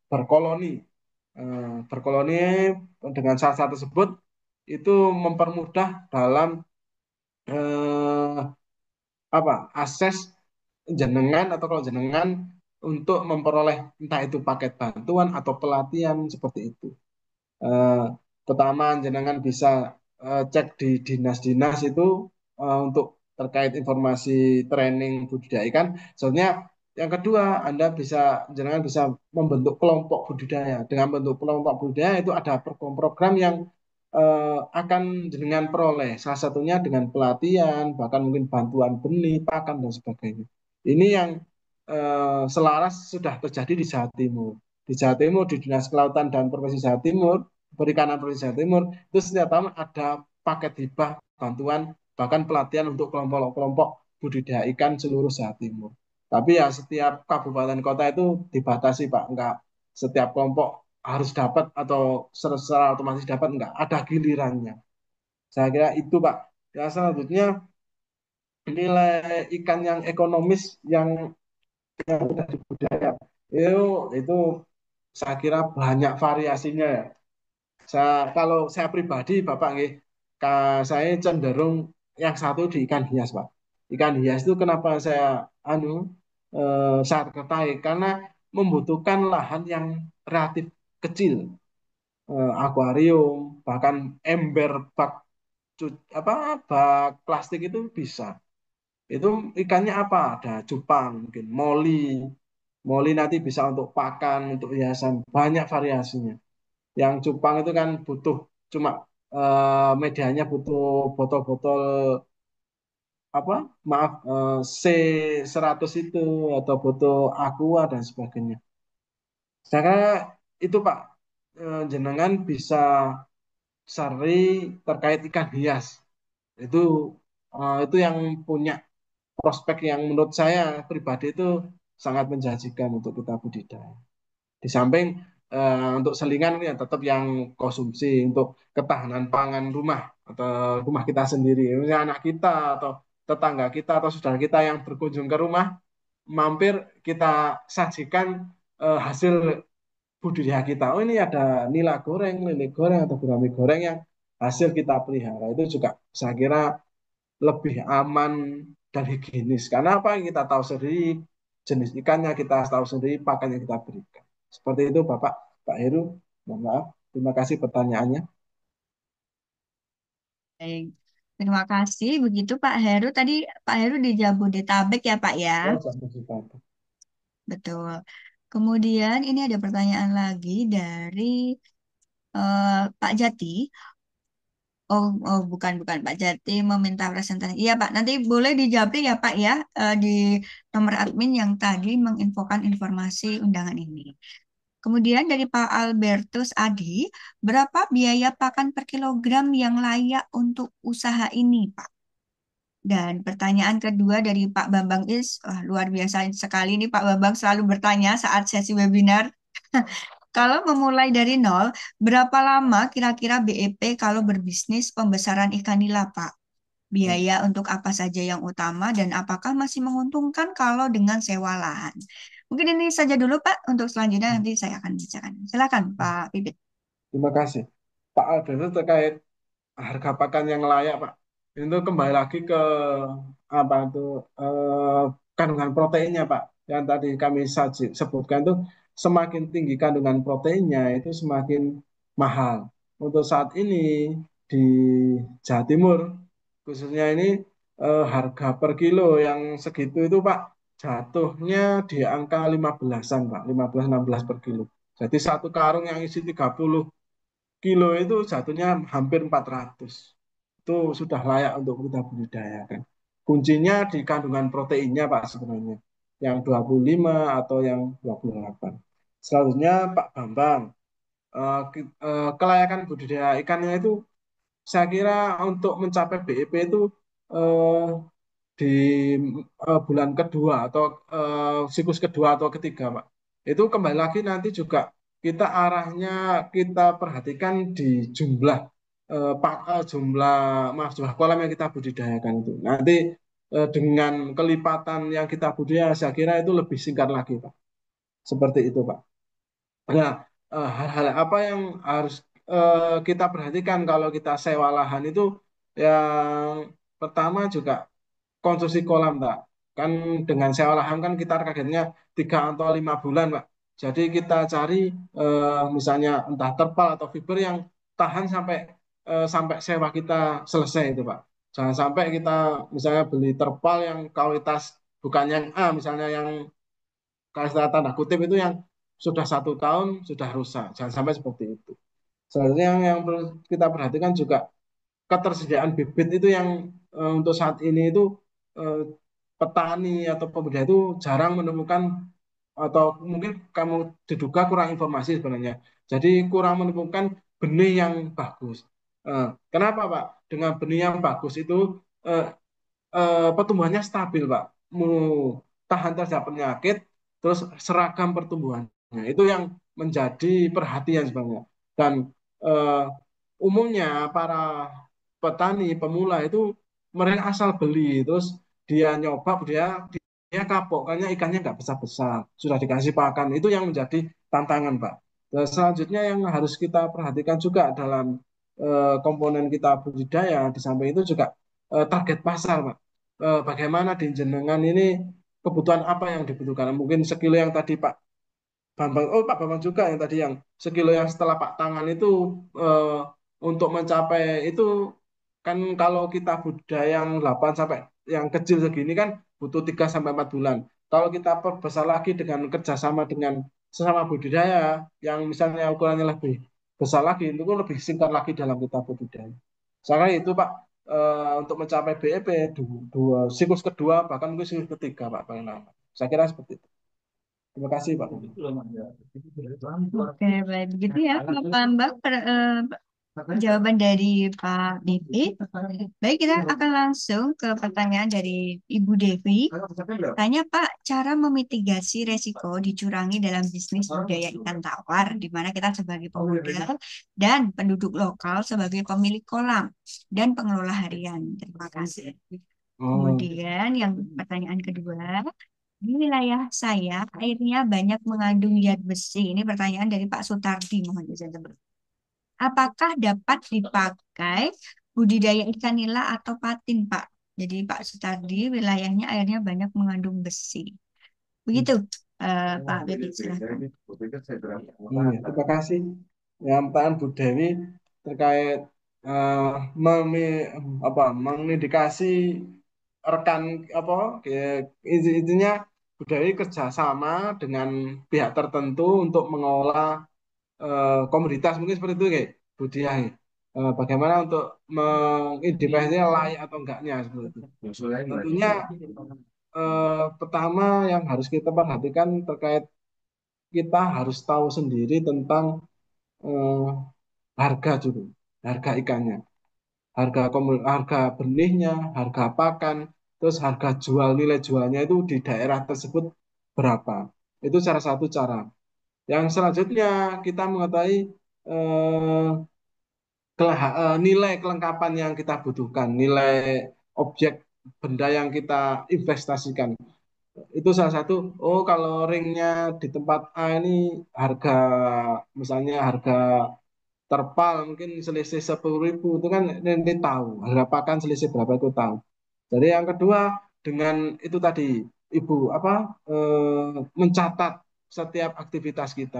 berkoloni. Berkoloni dengan syarat-syarat tersebut itu mempermudah dalam eh, apa akses jenengan atau kalau jenengan untuk memperoleh entah itu paket bantuan atau pelatihan seperti itu. Eh, Pertama jenengan bisa cek di dinas-dinas itu untuk terkait informasi training budidaya ikan. Soalnya yang kedua, Anda bisa jenengan bisa membentuk kelompok budidaya. Dengan bentuk kelompok budidaya itu ada program-program yang akan jenengan peroleh. Salah satunya dengan pelatihan, bahkan mungkin bantuan benih, pakan dan sebagainya. Ini yang selaras sudah terjadi di Jawa Timur. Di Jawa Timur, di Dinas Kelautan dan Provinsi Jawa Timur, Perikanan Provinsi Jawa Timur, itu setiap tahun ada paket hibah, bantuan, bahkan pelatihan untuk kelompok-kelompok budidaya ikan seluruh Jawa Timur. Tapi ya setiap kabupaten kota itu dibatasi Pak, enggak setiap kelompok harus dapat atau secara otomatis dapat, enggak, ada gilirannya. Saya kira itu Pak. Ya selanjutnya nilai ikan yang ekonomis yang sudah dibudidaya itu saya kira banyak variasinya ya. Kalau saya pribadi, Bapak nggih, saya cenderung yang satu di ikan hias, Pak. Ikan hias itu kenapa saya tertarik karena membutuhkan lahan yang relatif kecil, akuarium, bahkan ember bak apa bak plastik itu bisa. Itu ikannya apa? Ada cupang, mungkin moli. Moli nanti bisa untuk pakan, untuk hiasan, banyak variasinya. Yang cupang itu kan butuh cuma medianya butuh botol-botol apa? Maaf C100 itu atau botol aqua dan sebagainya. Saya kira itu Pak, jenengan bisa cari terkait ikan hias. Itu itu yang punya prospek yang menurut saya pribadi itu sangat menjanjikan untuk kita budidaya. Di samping untuk selingan ya tetap yang konsumsi untuk ketahanan pangan rumah atau rumah kita sendiri. Misalnya anak kita atau tetangga kita atau saudara kita yang berkunjung ke rumah, mampir kita sajikan hasil budidaya kita. Oh ini ada nila goreng, lele goreng atau gurame goreng yang hasil kita pelihara. Itu juga saya kira lebih aman dan higienis. Karena apa yang kita tahu sendiri, jenis ikannya kita tahu sendiri, pakan yang kita berikan. Seperti itu Bapak, Pak Heru. Mohon maaf, terima kasih pertanyaannya. Baik. Terima kasih. Begitu Pak Heru. Tadi Pak Heru di Jabodetabek ya Pak ya? Oh, sampai situ. Betul. Kemudian ini ada pertanyaan lagi dari Pak Jati. Bukan, bukan. Pak Jati meminta presentasi. Iya, Pak. Nanti boleh dijawab ya, Pak, ya, di nomor admin yang tadi menginfokan informasi undangan ini. Kemudian dari Pak Albertus Adi, berapa biaya pakan per kilogram yang layak untuk usaha ini, Pak? Dan pertanyaan kedua dari Pak Bambang wah, luar biasa sekali nih Pak Bambang selalu bertanya saat sesi webinar. Kalau memulai dari nol, berapa lama kira-kira BEP kalau berbisnis pembesaran ikan nila, Pak? Biaya untuk apa saja yang utama dan apakah masih menguntungkan kalau dengan sewa lahan? Mungkin ini saja dulu, Pak. Untuk selanjutnya nanti saya akan bicarakan. Silakan, Pak Pipit. Terima kasih. Pak Alberto terkait harga pakan yang layak, Pak. Itu kembali lagi ke apa itu kandungan proteinnya, Pak. Yang tadi kami sebutkan itu semakin tinggi kandungan proteinnya itu semakin mahal. Untuk saat ini di Jawa Timur khususnya ini harga per kilo yang segitu itu Pak jatuhnya di angka 15-an Pak, 15-16 per kilo. Jadi satu karung yang isi 30 kilo itu jatuhnya hampir 400. Itu sudah layak untuk kita budidayakan. Kuncinya di kandungan proteinnya Pak sebenarnya. Yang 25 atau yang 28. Selanjutnya Pak Bambang, kelayakan budidaya ikannya itu saya kira untuk mencapai BEP itu eh, di bulan kedua atau siklus kedua atau ketiga, Pak. Itu kembali lagi nanti juga kita arahnya kita perhatikan di jumlah jumlah maaf jumlah kolam yang kita budidayakan itu. Nanti dengan kelipatan yang kita budidaya, saya kira itu lebih singkat lagi, Pak. Seperti itu, Pak. Nah, hal-hal apa yang harus kita perhatikan kalau kita sewa lahan itu yang pertama juga konstruksi kolam, Pak. Kan dengan sewa lahan kan kita targetnya 3 atau 5 bulan, Pak. Jadi kita cari misalnya entah terpal atau fiber yang tahan sampai sampai sewa kita selesai itu, Pak. Jangan sampai kita misalnya beli terpal yang kualitas bukan yang A, misalnya yang kualitas tanda kutip itu yang sudah 1 tahun sudah rusak. Jangan sampai seperti itu. Selanjutnya yang perlu kita perhatikan juga ketersediaan bibit itu yang untuk saat ini itu eh, petani atau pembudidaya itu jarang menemukan atau mungkin kamu diduga kurang informasi sebenarnya. Jadi kurang menemukan benih yang bagus. Kenapa Pak? Dengan benih yang bagus itu eh, pertumbuhannya stabil Pak. Tahan terhadap penyakit, terus seragam pertumbuhannya. Itu yang menjadi perhatian sebenarnya. Dan eh, umumnya para petani pemula itu mereka asal beli terus dia nyoba dia kapok karena ikannya nggak besar-besar sudah dikasih pakan itu yang menjadi tantangan Pak. Dan selanjutnya yang harus kita perhatikan juga dalam komponen kita budidaya di samping itu juga target pasar Pak. Bagaimana di jenengan ini kebutuhan apa yang dibutuhkan mungkin sekilo yang tadi Pak Bambang, oh Pak Bambang juga yang tadi yang sekilo yang setelah Pak tangan itu eh, untuk mencapai itu kan kalau kita budidaya yang 8 sampai yang kecil segini kan butuh 3 sampai 4 bulan. Kalau kita perbesar lagi dengan kerjasama dengan sesama budidaya yang misalnya ukurannya lebih besar lagi itu kan lebih singkat lagi dalam kita budidaya. Saya itu Pak untuk mencapai BEP dua siklus kedua bahkan mungkin siklus ketiga Pak paling lama. Saya kira seperti itu. Terima kasih Pak. Oke, baik. Begitu ya, Pak Mbak, jawaban dari Pak Bibi. Baik, kita akan langsung ke pertanyaan dari Ibu Devi. Tanya Pak, cara memitigasi resiko dicurangi dalam bisnis budaya ikan tawar, di mana kita sebagai pemodal dan penduduk lokal sebagai pemilik kolam dan pengelola harian. Terima kasih. Oh, Kemudian yang pertanyaan kedua, di wilayah saya airnya banyak mengandung zat besi. Ini pertanyaan dari Pak Sutardi, mohon izin sebut. Apakah dapat dipakai budidaya ikan nila atau patin, Pak? Jadi Pak Sutardi wilayahnya airnya banyak mengandung besi. Begitu, Pak Bedi, silakan. terima kasih. Yang pertanyaan Bu Dewi terkait eh, mengindikasi rekan apa intinya Bu Dewi kerjasama dengan pihak tertentu untuk mengolah komoditas mungkin seperti itu kayak Bu Diah. Bagaimana untuk mengidentifikasinya layak atau enggaknya seperti itu. Tentunya pertama yang harus kita perhatikan terkait kita harus tahu sendiri tentang eh, harga dulu, harga ikannya, harga benihnya, harga pakan, terus harga jual nilai jualnya itu di daerah tersebut berapa. Itu salah satu cara. Yang selanjutnya kita mengetahui eh, nilai kelengkapan yang kita butuhkan, nilai objek benda yang kita investasikan. Itu salah satu, oh kalau ringnya di tempat A ini harga, misalnya harga terpal mungkin selisih 10.000 itu kan nanti tahu harga pakan selisih berapa itu tahu. Jadi yang kedua dengan itu tadi Ibu apa mencatat setiap aktivitas kita.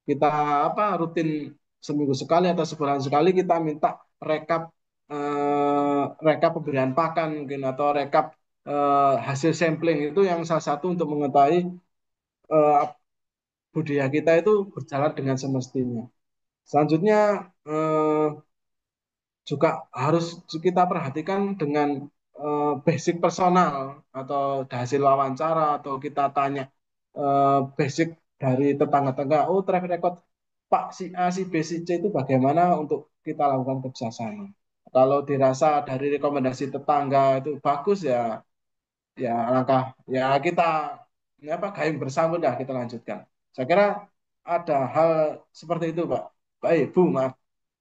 Kita apa rutin seminggu sekali atau sebulan sekali kita minta rekap rekap pemberian pakan mungkin atau rekap hasil sampling itu yang salah satu untuk mengetahui eh, budaya kita itu berjalan dengan semestinya. Selanjutnya eh, juga harus kita perhatikan dengan basic personal atau hasil wawancara atau kita tanya basic dari tetangga-tetangga, oh track record Pak si A, si B, si C itu bagaimana untuk kita lakukan kerjasama. Kalau dirasa dari rekomendasi tetangga itu bagus ya, ya langkah ya kita ya apa gayung bersambut dah kita lanjutkan. Saya kira ada hal seperti itu Pak. Baik Bu, Mas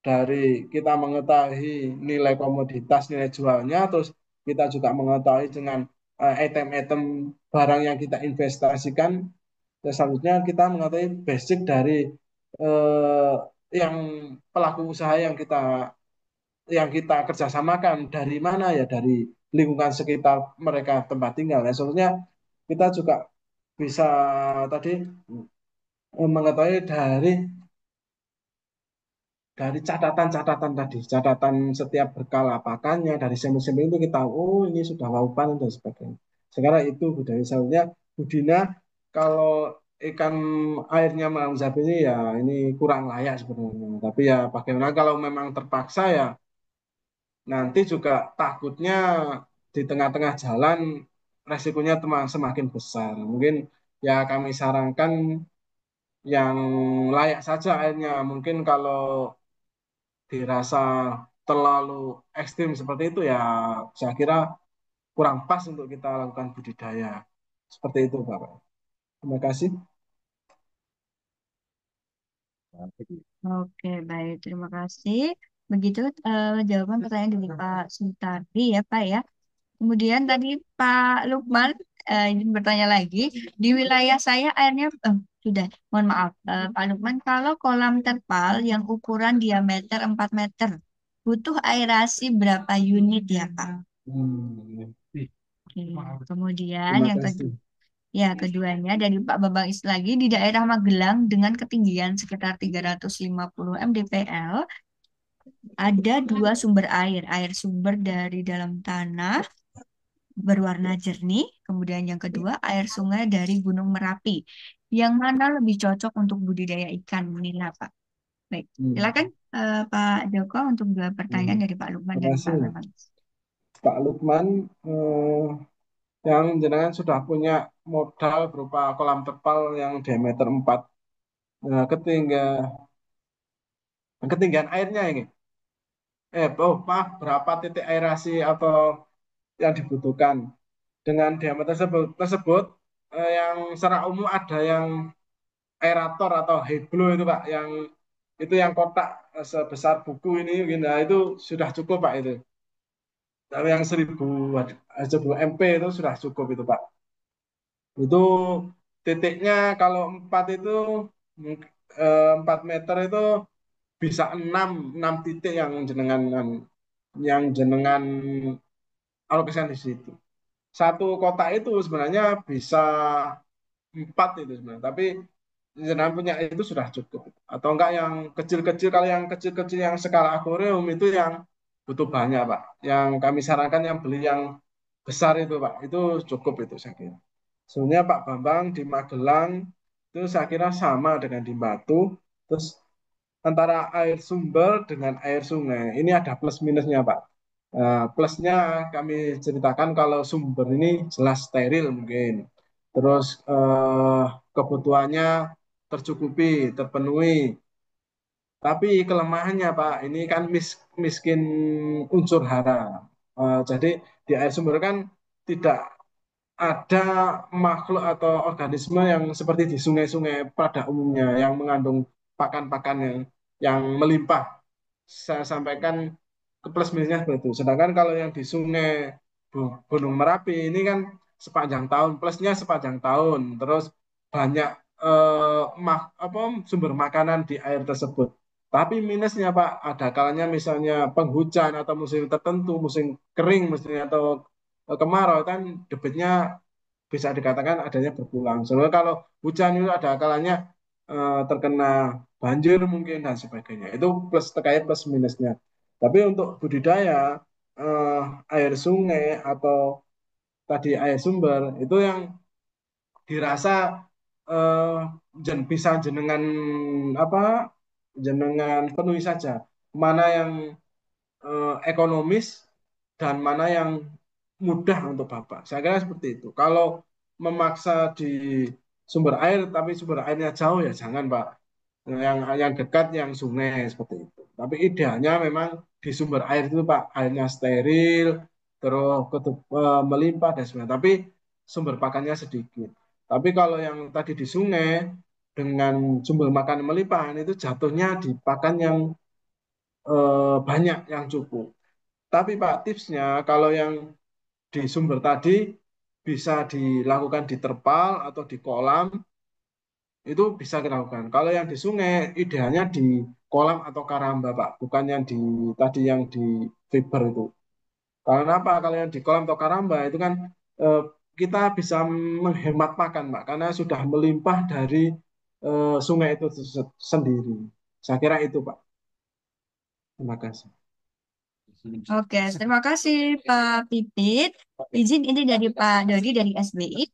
dari kita mengetahui nilai komoditas, nilai jualnya, terus kita juga mengetahui dengan item-item barang yang kita investasikan. Dan selanjutnya kita mengetahui basic dari eh, yang pelaku usaha yang kita kerjasamakan dari mana ya dari lingkungan sekitar mereka tempat tinggal. Ya, selanjutnya kita juga bisa tadi mengetahui dari catatan-catatan tadi, catatan setiap berkala pakannya, dari sampel-sampel itu kita, oh ini sudah laupan dan sebagainya. Sekarang itu budaya selanjutnya, Budina, kalau ikan airnya menangkap ini ya ini kurang layak sebenarnya. Tapi ya bagaimana kalau memang terpaksa ya nanti juga takutnya di tengah-tengah jalan resikonya semakin besar. Mungkin ya kami sarankan yang layak saja airnya. Mungkin kalau dirasa terlalu ekstrim seperti itu ya saya kira kurang pas untuk kita lakukan budidaya. Seperti itu, Bapak. Terima kasih. Oke, baik. Terima kasih. Begitu jawaban pertanyaan dari Pak Sutardi ya, Pak ya. Kemudian tadi Pak Lukman ingin bertanya lagi. Di wilayah saya airnya, sudah, mohon maaf. Pak Lukman, kalau kolam terpal yang ukuran diameter 4 meter, butuh aerasi berapa unit ya, Pak? Hmm, Oke. Kemudian terima yang kasih. kedua. Ya, keduanya dari Pak Bambang Islagi di daerah Magelang dengan ketinggian sekitar 350 mdpl ada dua sumber air. Air sumber dari dalam tanah berwarna jernih, kemudian yang kedua air sungai dari Gunung Merapi. Yang mana lebih cocok untuk budidaya ikan nila, Pak? Baik, Hmm, silakan Pak Joko untuk dua pertanyaan hmm, dari Pak Lukman terima dan Pak kasih. Bambang. Pak Lukman, yang jenengan sudah punya modal berupa kolam terpal yang diameter 4. Nah, ketinggian airnya ini. Oh, maaf, berapa titik aerasi atau yang dibutuhkan? Dengan diameter tersebut, yang secara umum ada yang aerator atau heblo itu Pak, yang kotak sebesar buku ini, nah itu sudah cukup Pak itu. Tapi yang 1000 MP itu sudah cukup itu Pak. Itu titiknya kalau 4 itu 4 meter itu bisa enam titik yang jenengan alokasikan di situ. Satu kotak itu sebenarnya bisa 4 itu sebenarnya, tapi jenengan punya itu sudah cukup. Atau enggak yang kecil-kecil, kalau yang kecil-kecil yang skala akuarium itu yang butuh banyak Pak. Yang kami sarankan yang beli yang besar itu Pak, itu cukup itu saya kira. Sebenarnya Pak Bambang di Magelang itu saya kira sama dengan di Batu. Terus antara air sumber dengan air sungai ini ada plus minusnya Pak. Plusnya kami ceritakan kalau sumber ini jelas steril mungkin. Terus kebutuhannya tercukupi, terpenuhi. Tapi kelemahannya Pak, ini kan miskin unsur hara. Jadi di air sumber kan tidak ada makhluk atau organisme yang seperti di sungai-sungai pada umumnya yang mengandung pakan-pakan yang melimpah. Saya sampaikan ke plus minusnya seperti itu. Sedangkan kalau yang di sungai Gunung Merapi ini kan sepanjang tahun, plusnya sepanjang tahun, terus banyak apa, sumber makanan di air tersebut. Tapi minusnya Pak, ada kalanya misalnya penghujan atau musim tertentu, musim kering misalnya atau kemarau kan debitnya bisa dikatakan adanya berpulang. Soalnya kalau hujan itu ada kalanya terkena banjir mungkin dan sebagainya. Itu plus terkait plus minusnya. Tapi untuk budidaya eh, air sungai atau tadi air sumber itu yang dirasa eh, bisa jenengan apa jenengan penuhi saja mana yang ekonomis dan mana yang mudah untuk Bapak. Saya kira seperti itu. Kalau memaksa di sumber air tapi sumber airnya jauh ya jangan Pak. Yang dekat yang sungai seperti itu. Tapi idealnya memang di sumber air itu Pak airnya steril terus melimpah dan sebagainya. Tapi sumber pakannya sedikit. Tapi kalau yang tadi di sungai dengan sumber makan melimpah itu jatuhnya di pakan yang banyak yang cukup. Tapi Pak, tipsnya kalau yang di sumber tadi bisa dilakukan di terpal atau di kolam, itu bisa dilakukan. Kalau yang di sungai, idealnya di kolam atau karamba, Pak. Bukan yang di tadi yang di fiber itu. Karena apa? Kalau yang di kolam atau karamba itu kan eh, kita bisa menghemat pakan, Pak. Karena sudah melimpah dari sungai itu sendiri. Saya kira itu, Pak. Terima kasih. Oke, terima kasih Pak Pipit. Izin ini dari Pak Dodi dari SBI.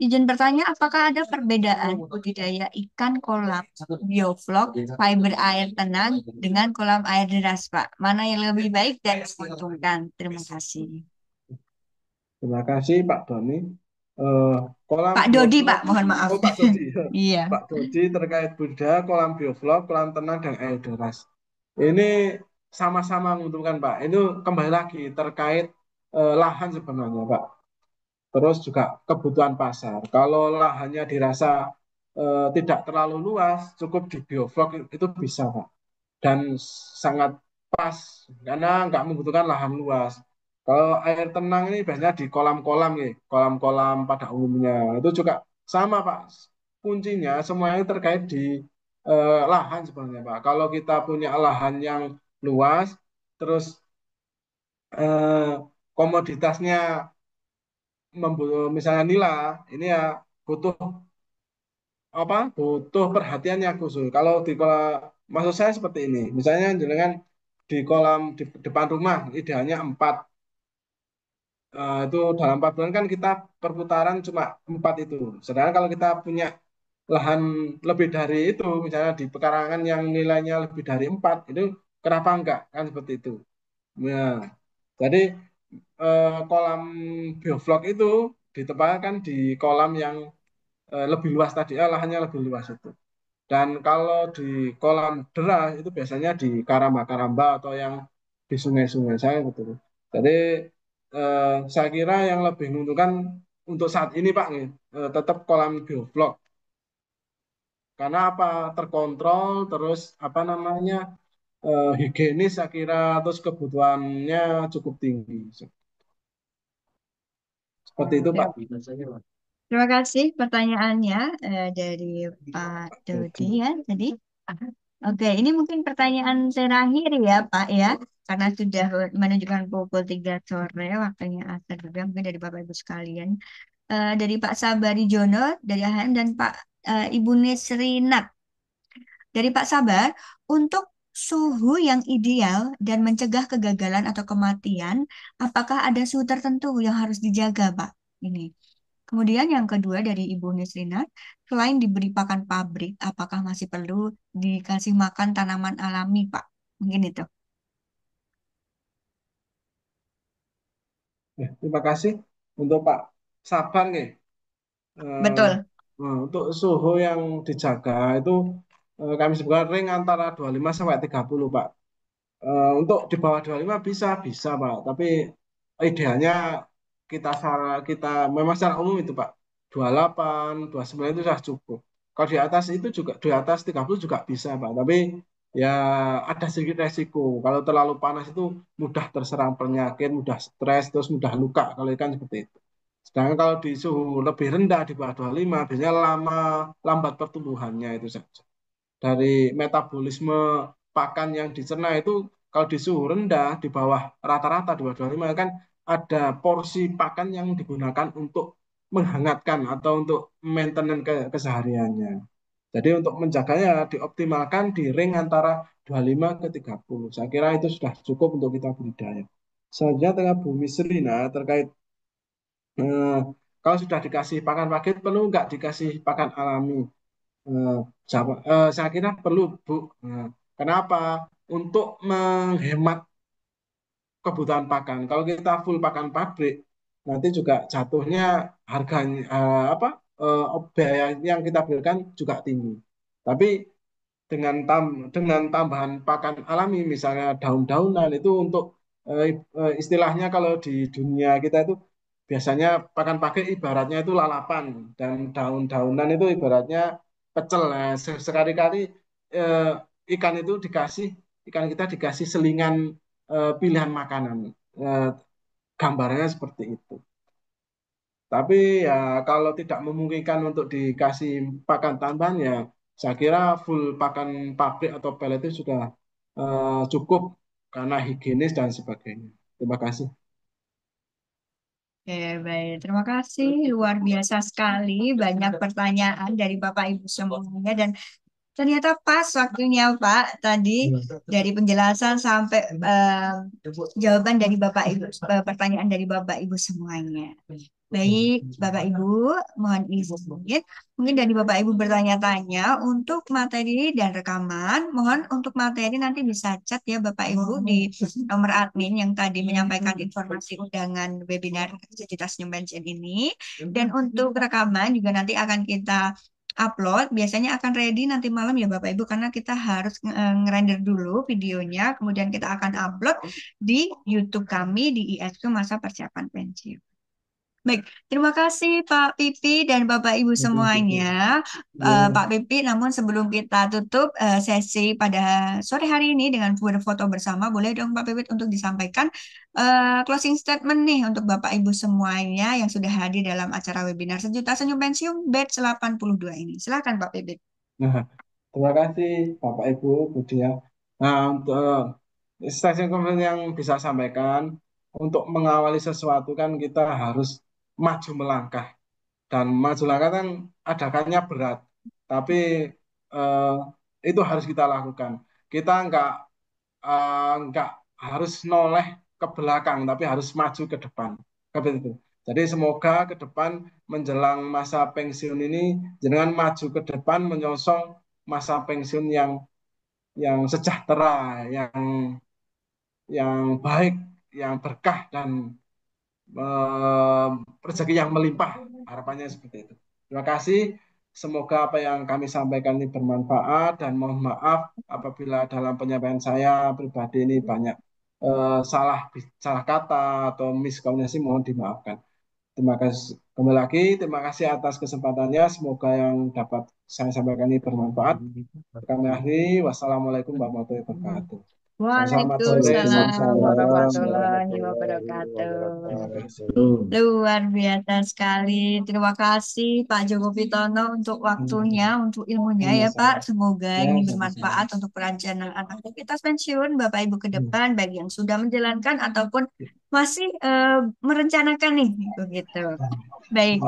Izin bertanya, apakah ada perbedaan budidaya ikan kolam bioflok fiber air tenang dengan kolam air deras, Pak? Mana yang lebih baik dan menguntungkan? Terima kasih. Terima kasih Pak Doni. Eh, Kolam Pak Dodi, bioflok, Pak, mohon maaf. oh Pak Dodi, Iya. Pak Dodi terkait budaya kolam bioflok, kolam tenang dan air deras. Ini sama-sama menguntungkan Pak. Ini kembali lagi terkait lahan sebenarnya Pak. Terus juga kebutuhan pasar. Kalau lahannya dirasa tidak terlalu luas, cukup di bioflok itu bisa Pak. Dan sangat pas karena nggak membutuhkan lahan luas. Kalau air tenang ini biasanya di kolam-kolam ya, kolam-kolam pada umumnya itu juga sama Pak. Kuncinya semuanya terkait di lahan sebenarnya Pak. Kalau kita punya lahan yang luas, terus eh, komoditasnya misalnya nila, ini ya butuh apa? Butuh perhatian yang khusus. Kalau di kolam, maksud saya seperti ini. Misalnya jenengan di kolam di depan rumah idealnya 4. Itu dalam 4 bulan kan kita perputaran cuma 4 itu. Sedangkan kalau kita punya lahan lebih dari itu, misalnya di pekarangan yang nilainya lebih dari 4 itu kenapa enggak? Kan seperti itu. Nah, jadi kolam bioflok itu ditempatkan di kolam yang lebih luas tadi, lahannya lebih luas itu. Dan kalau di kolam deras itu biasanya di karamba-karamba atau yang di sungai-sungai saya betul. Jadi saya kira yang lebih menguntungkan untuk saat ini Pak nih, tetap kolam bioflok. Karena apa? Terkontrol, terus apa namanya higienis saya kira, terus kebutuhannya cukup tinggi. Seperti itu Pak. Terima kasih pertanyaannya dari Pak Dodi Jadi, ya tadi. Oke, ini mungkin pertanyaan terakhir ya Pak ya, karena sudah menunjukkan pukul 3 sore waktunya asar juga mungkin dari Bapak Ibu sekalian. Dari Pak Sabari Jono, dari AHM dan Pak Ibu Nesrinat. Dari Pak Sabar, untuk suhu yang ideal dan mencegah kegagalan atau kematian, apakah ada suhu tertentu yang harus dijaga Pak? Ini. Kemudian yang kedua dari Ibu Nisrina, selain diberi pakan pabrik, apakah masih perlu dikasih makan tanaman alami, Pak? Mungkin itu. ya, terima kasih untuk Pak Sabar nih. Eh, Betul. untuk suhu yang dijaga itu kami sebutkan ring antara 25 sampai 30 Pak. Untuk di bawah 25 bisa, bisa Pak. Tapi idealnya kita memang secara umum itu Pak. 28, 29 itu sudah cukup. Kalau di atas itu juga, di atas 30 juga bisa Pak. Tapi ya ada sedikit resiko. Kalau terlalu panas itu mudah terserang penyakit, mudah stres, terus mudah luka. Kalau ikan seperti itu. Sedangkan kalau di suhu lebih rendah di bawah 25, biasanya lambat pertumbuhannya itu saja. Dari metabolisme pakan yang dicerna itu kalau di suhu rendah di bawah rata-rata di bawah 25 kan ada porsi pakan yang digunakan untuk menghangatkan atau untuk maintenance kesehariannya. Jadi untuk menjaganya dioptimalkan di ring antara 25 ke 30. Saya kira itu sudah cukup untuk kita budidaya. Selanjutnya dengan Bu Misrina terkait eh, kalau sudah dikasih pakan paket perlu nggak dikasih pakan alami? Eh, saya kira perlu Bu. Kenapa? Untuk menghemat kebutuhan pakan. Kalau kita full pakan pabrik, nanti juga jatuhnya harganya biaya yang kita berikan juga tinggi. Tapi dengan tambahan pakan alami, misalnya daun-daunan itu untuk istilahnya kalau di dunia kita itu biasanya pakan pakai ibaratnya itu lalapan dan daun-daunan itu ibaratnya pecel. Nah, sekali-kali eh, ikan kita dikasih selingan pilihan makanan. Eh, Gambarnya seperti itu. Tapi ya kalau tidak memungkinkan untuk dikasih pakan tambahan ya saya kira full pakan pabrik atau pelet itu sudah cukup karena higienis dan sebagainya. Terima kasih. Oke, baik. Terima kasih. Luar biasa sekali. Banyak pertanyaan dari Bapak Ibu semuanya. Dan ternyata pas waktunya, Pak. Tadi dari penjelasan sampai jawaban dari Bapak Ibu, pertanyaan dari Bapak Ibu semuanya. Baik, Bapak Ibu, mohon izin. Mungkin dari Bapak Ibu bertanya-tanya untuk materi dan rekaman, mohon untuk materi nanti bisa chat ya Bapak Ibu di nomor admin yang tadi menyampaikan informasi undangan webinar Cerdas Nyumbensin ini. Dan untuk rekaman juga nanti akan kita upload. Biasanya akan ready nanti malam ya Bapak Ibu karena kita harus ngerender dulu videonya, kemudian kita akan upload di YouTube kami di ISQ Masa Persiapan Pensiun. Baik, terima kasih Pak Pipi dan Bapak Ibu semuanya. Pak Pipi, namun sebelum kita tutup sesi pada sore hari ini dengan foto bersama, boleh dong Pak Pipi untuk disampaikan closing statement nih untuk Bapak Ibu semuanya yang sudah hadir dalam acara webinar Sejuta Senyum Pensiun batch 82 ini. Silakan Pak Pipi. Nah, terima kasih Bapak Ibu, Bu Dia. Nah, untuk stasiun konferensi yang bisa sampaikan, untuk mengawali sesuatu kan kita harus maju melangkah. Dan maju langkah kan adakannya berat, tapi eh, itu harus kita lakukan. Kita nggak harus noleh ke belakang, tapi harus maju ke depan. Seperti itu. Jadi semoga ke depan menjelang masa pensiun ini, jangan maju ke depan menyongsong masa pensiun yang sejahtera, yang baik, yang berkah dan eh, rezeki yang melimpah. Harapannya seperti itu. Terima kasih. Semoga apa yang kami sampaikan ini bermanfaat dan mohon maaf apabila dalam penyampaian saya pribadi ini banyak salah kata atau miskomunikasi mohon dimaafkan. Terima kasih kembali lagi. Terima kasih atas kesempatannya. Semoga yang dapat saya sampaikan ini bermanfaat. Kami akhiri. Wassalamualaikum warahmatullahi wabarakatuh. Selamat sore. Salam Waalaikumsalam salam. warahmatullahi wabarakatuh. Luar biasa sekali. Terima kasih Pak Joko Pitono untuk waktunya, untuk ilmunya ya Pak. Semoga Ya, ini sama-sama. bermanfaat untuk perencanaan aktivitas pensiun Bapak Ibu ke depan, bagi yang sudah menjalankan ataupun masih merencanakan nih, begitu. Baik.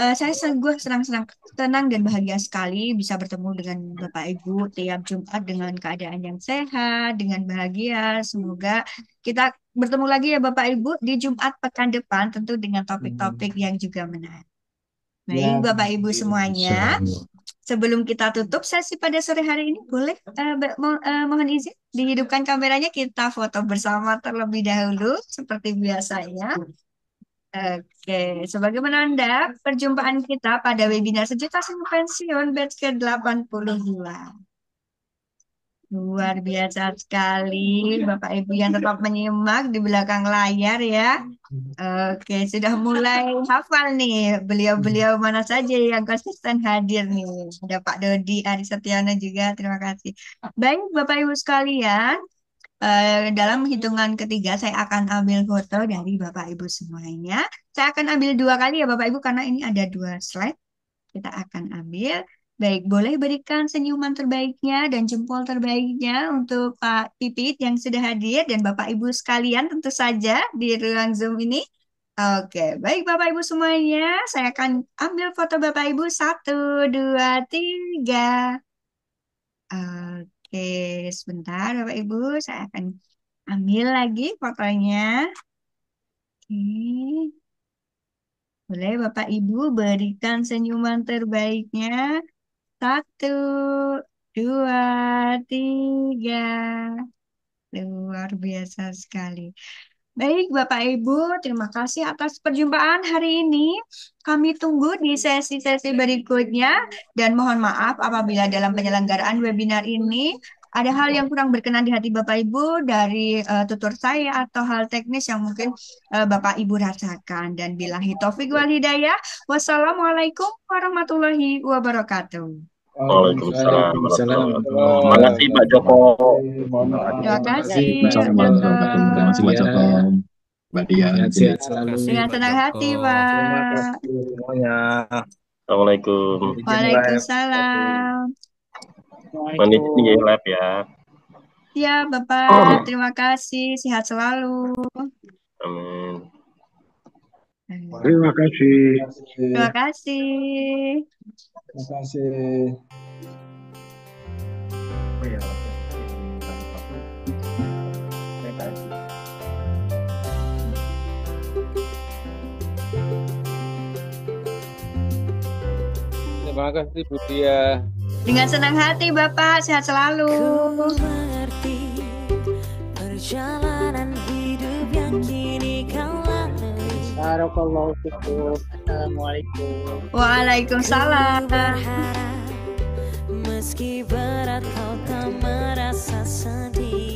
Saya sungguh senang dan bahagia sekali bisa bertemu dengan Bapak Ibu tiap Jumat dengan keadaan yang sehat, dengan bahagia. Semoga kita bertemu lagi ya Bapak Ibu di Jumat pekan depan tentu dengan topik-topik yang juga menarik. Baik, Ya, Bapak Ibu semuanya, sebelum kita tutup sesi pada sore hari ini, boleh mohon izin dihidupkan kameranya, kita foto bersama terlebih dahulu seperti biasanya. Oke, sebagai penanda perjumpaan kita pada webinar Sejuta Senyum Pensiun batch ke-82. Luar biasa sekali Bapak Ibu yang tetap menyimak di belakang layar ya. Oke, sudah mulai hafal nih beliau-beliau mana saja yang konsisten hadir nih. Ada Pak Dodi, Ari Setiana juga, terima kasih. Baik Bapak Ibu sekalian, dalam hitungan ketiga saya akan ambil foto dari Bapak Ibu semuanya. Saya akan ambil dua kali ya Bapak Ibu karena ini ada dua slide. Kita akan ambil. Baik, boleh berikan senyuman terbaiknya dan jempol terbaiknya untuk Pak Pipit yang sudah hadir dan Bapak Ibu sekalian tentu saja di ruang Zoom ini. Oke, baik Bapak Ibu semuanya. Saya akan ambil foto Bapak Ibu. 1, 2, 3. Oke, sebentar Bapak Ibu. Saya akan ambil lagi fotonya. Oke. Boleh Bapak Ibu berikan senyuman terbaiknya. 1, 2, 3. Luar biasa sekali. Baik, Bapak Ibu, terima kasih atas perjumpaan hari ini. Kami tunggu di sesi-sesi berikutnya, dan mohon maaf apabila dalam penyelenggaraan webinar ini ada hal yang kurang berkenan di hati Bapak Ibu dari tutur saya atau hal teknis yang mungkin Bapak Ibu rasakan. Dan billahi taufik wal hidayah. Wassalamualaikum warahmatullahi wabarakatuh. Waalaikumsalam Waalaikumsalam. warahmatullahi wabarakatuh. Terima kasih Pak Joko. Mohon Terima maaf. Terima kasih, Waalaikumsalam Pak Joko. warahmatullahi wabarakatuh. Terima kasih Pak Joko. Mbak Dian. Sehat selalu. Dengan senang hati, Pak. Terima kasih semuanya. Assalamualaikum. Waalaikumsalam. Manajemen ya lab ya. Ya, Bapak. Terima kasih. Sehat selalu. Amin. Terima kasih. Terima kasih. Terima kasih. Terima kasih Bu Tia. Dengan senang hati, Bapak. Sehat selalu. Ku mengerti perjalanan hidup yang kini kau lalui. Barakallahu fikum. Assalamualaikum. Waalaikumsalam. Berharap meski berat kau tak merasa sedih.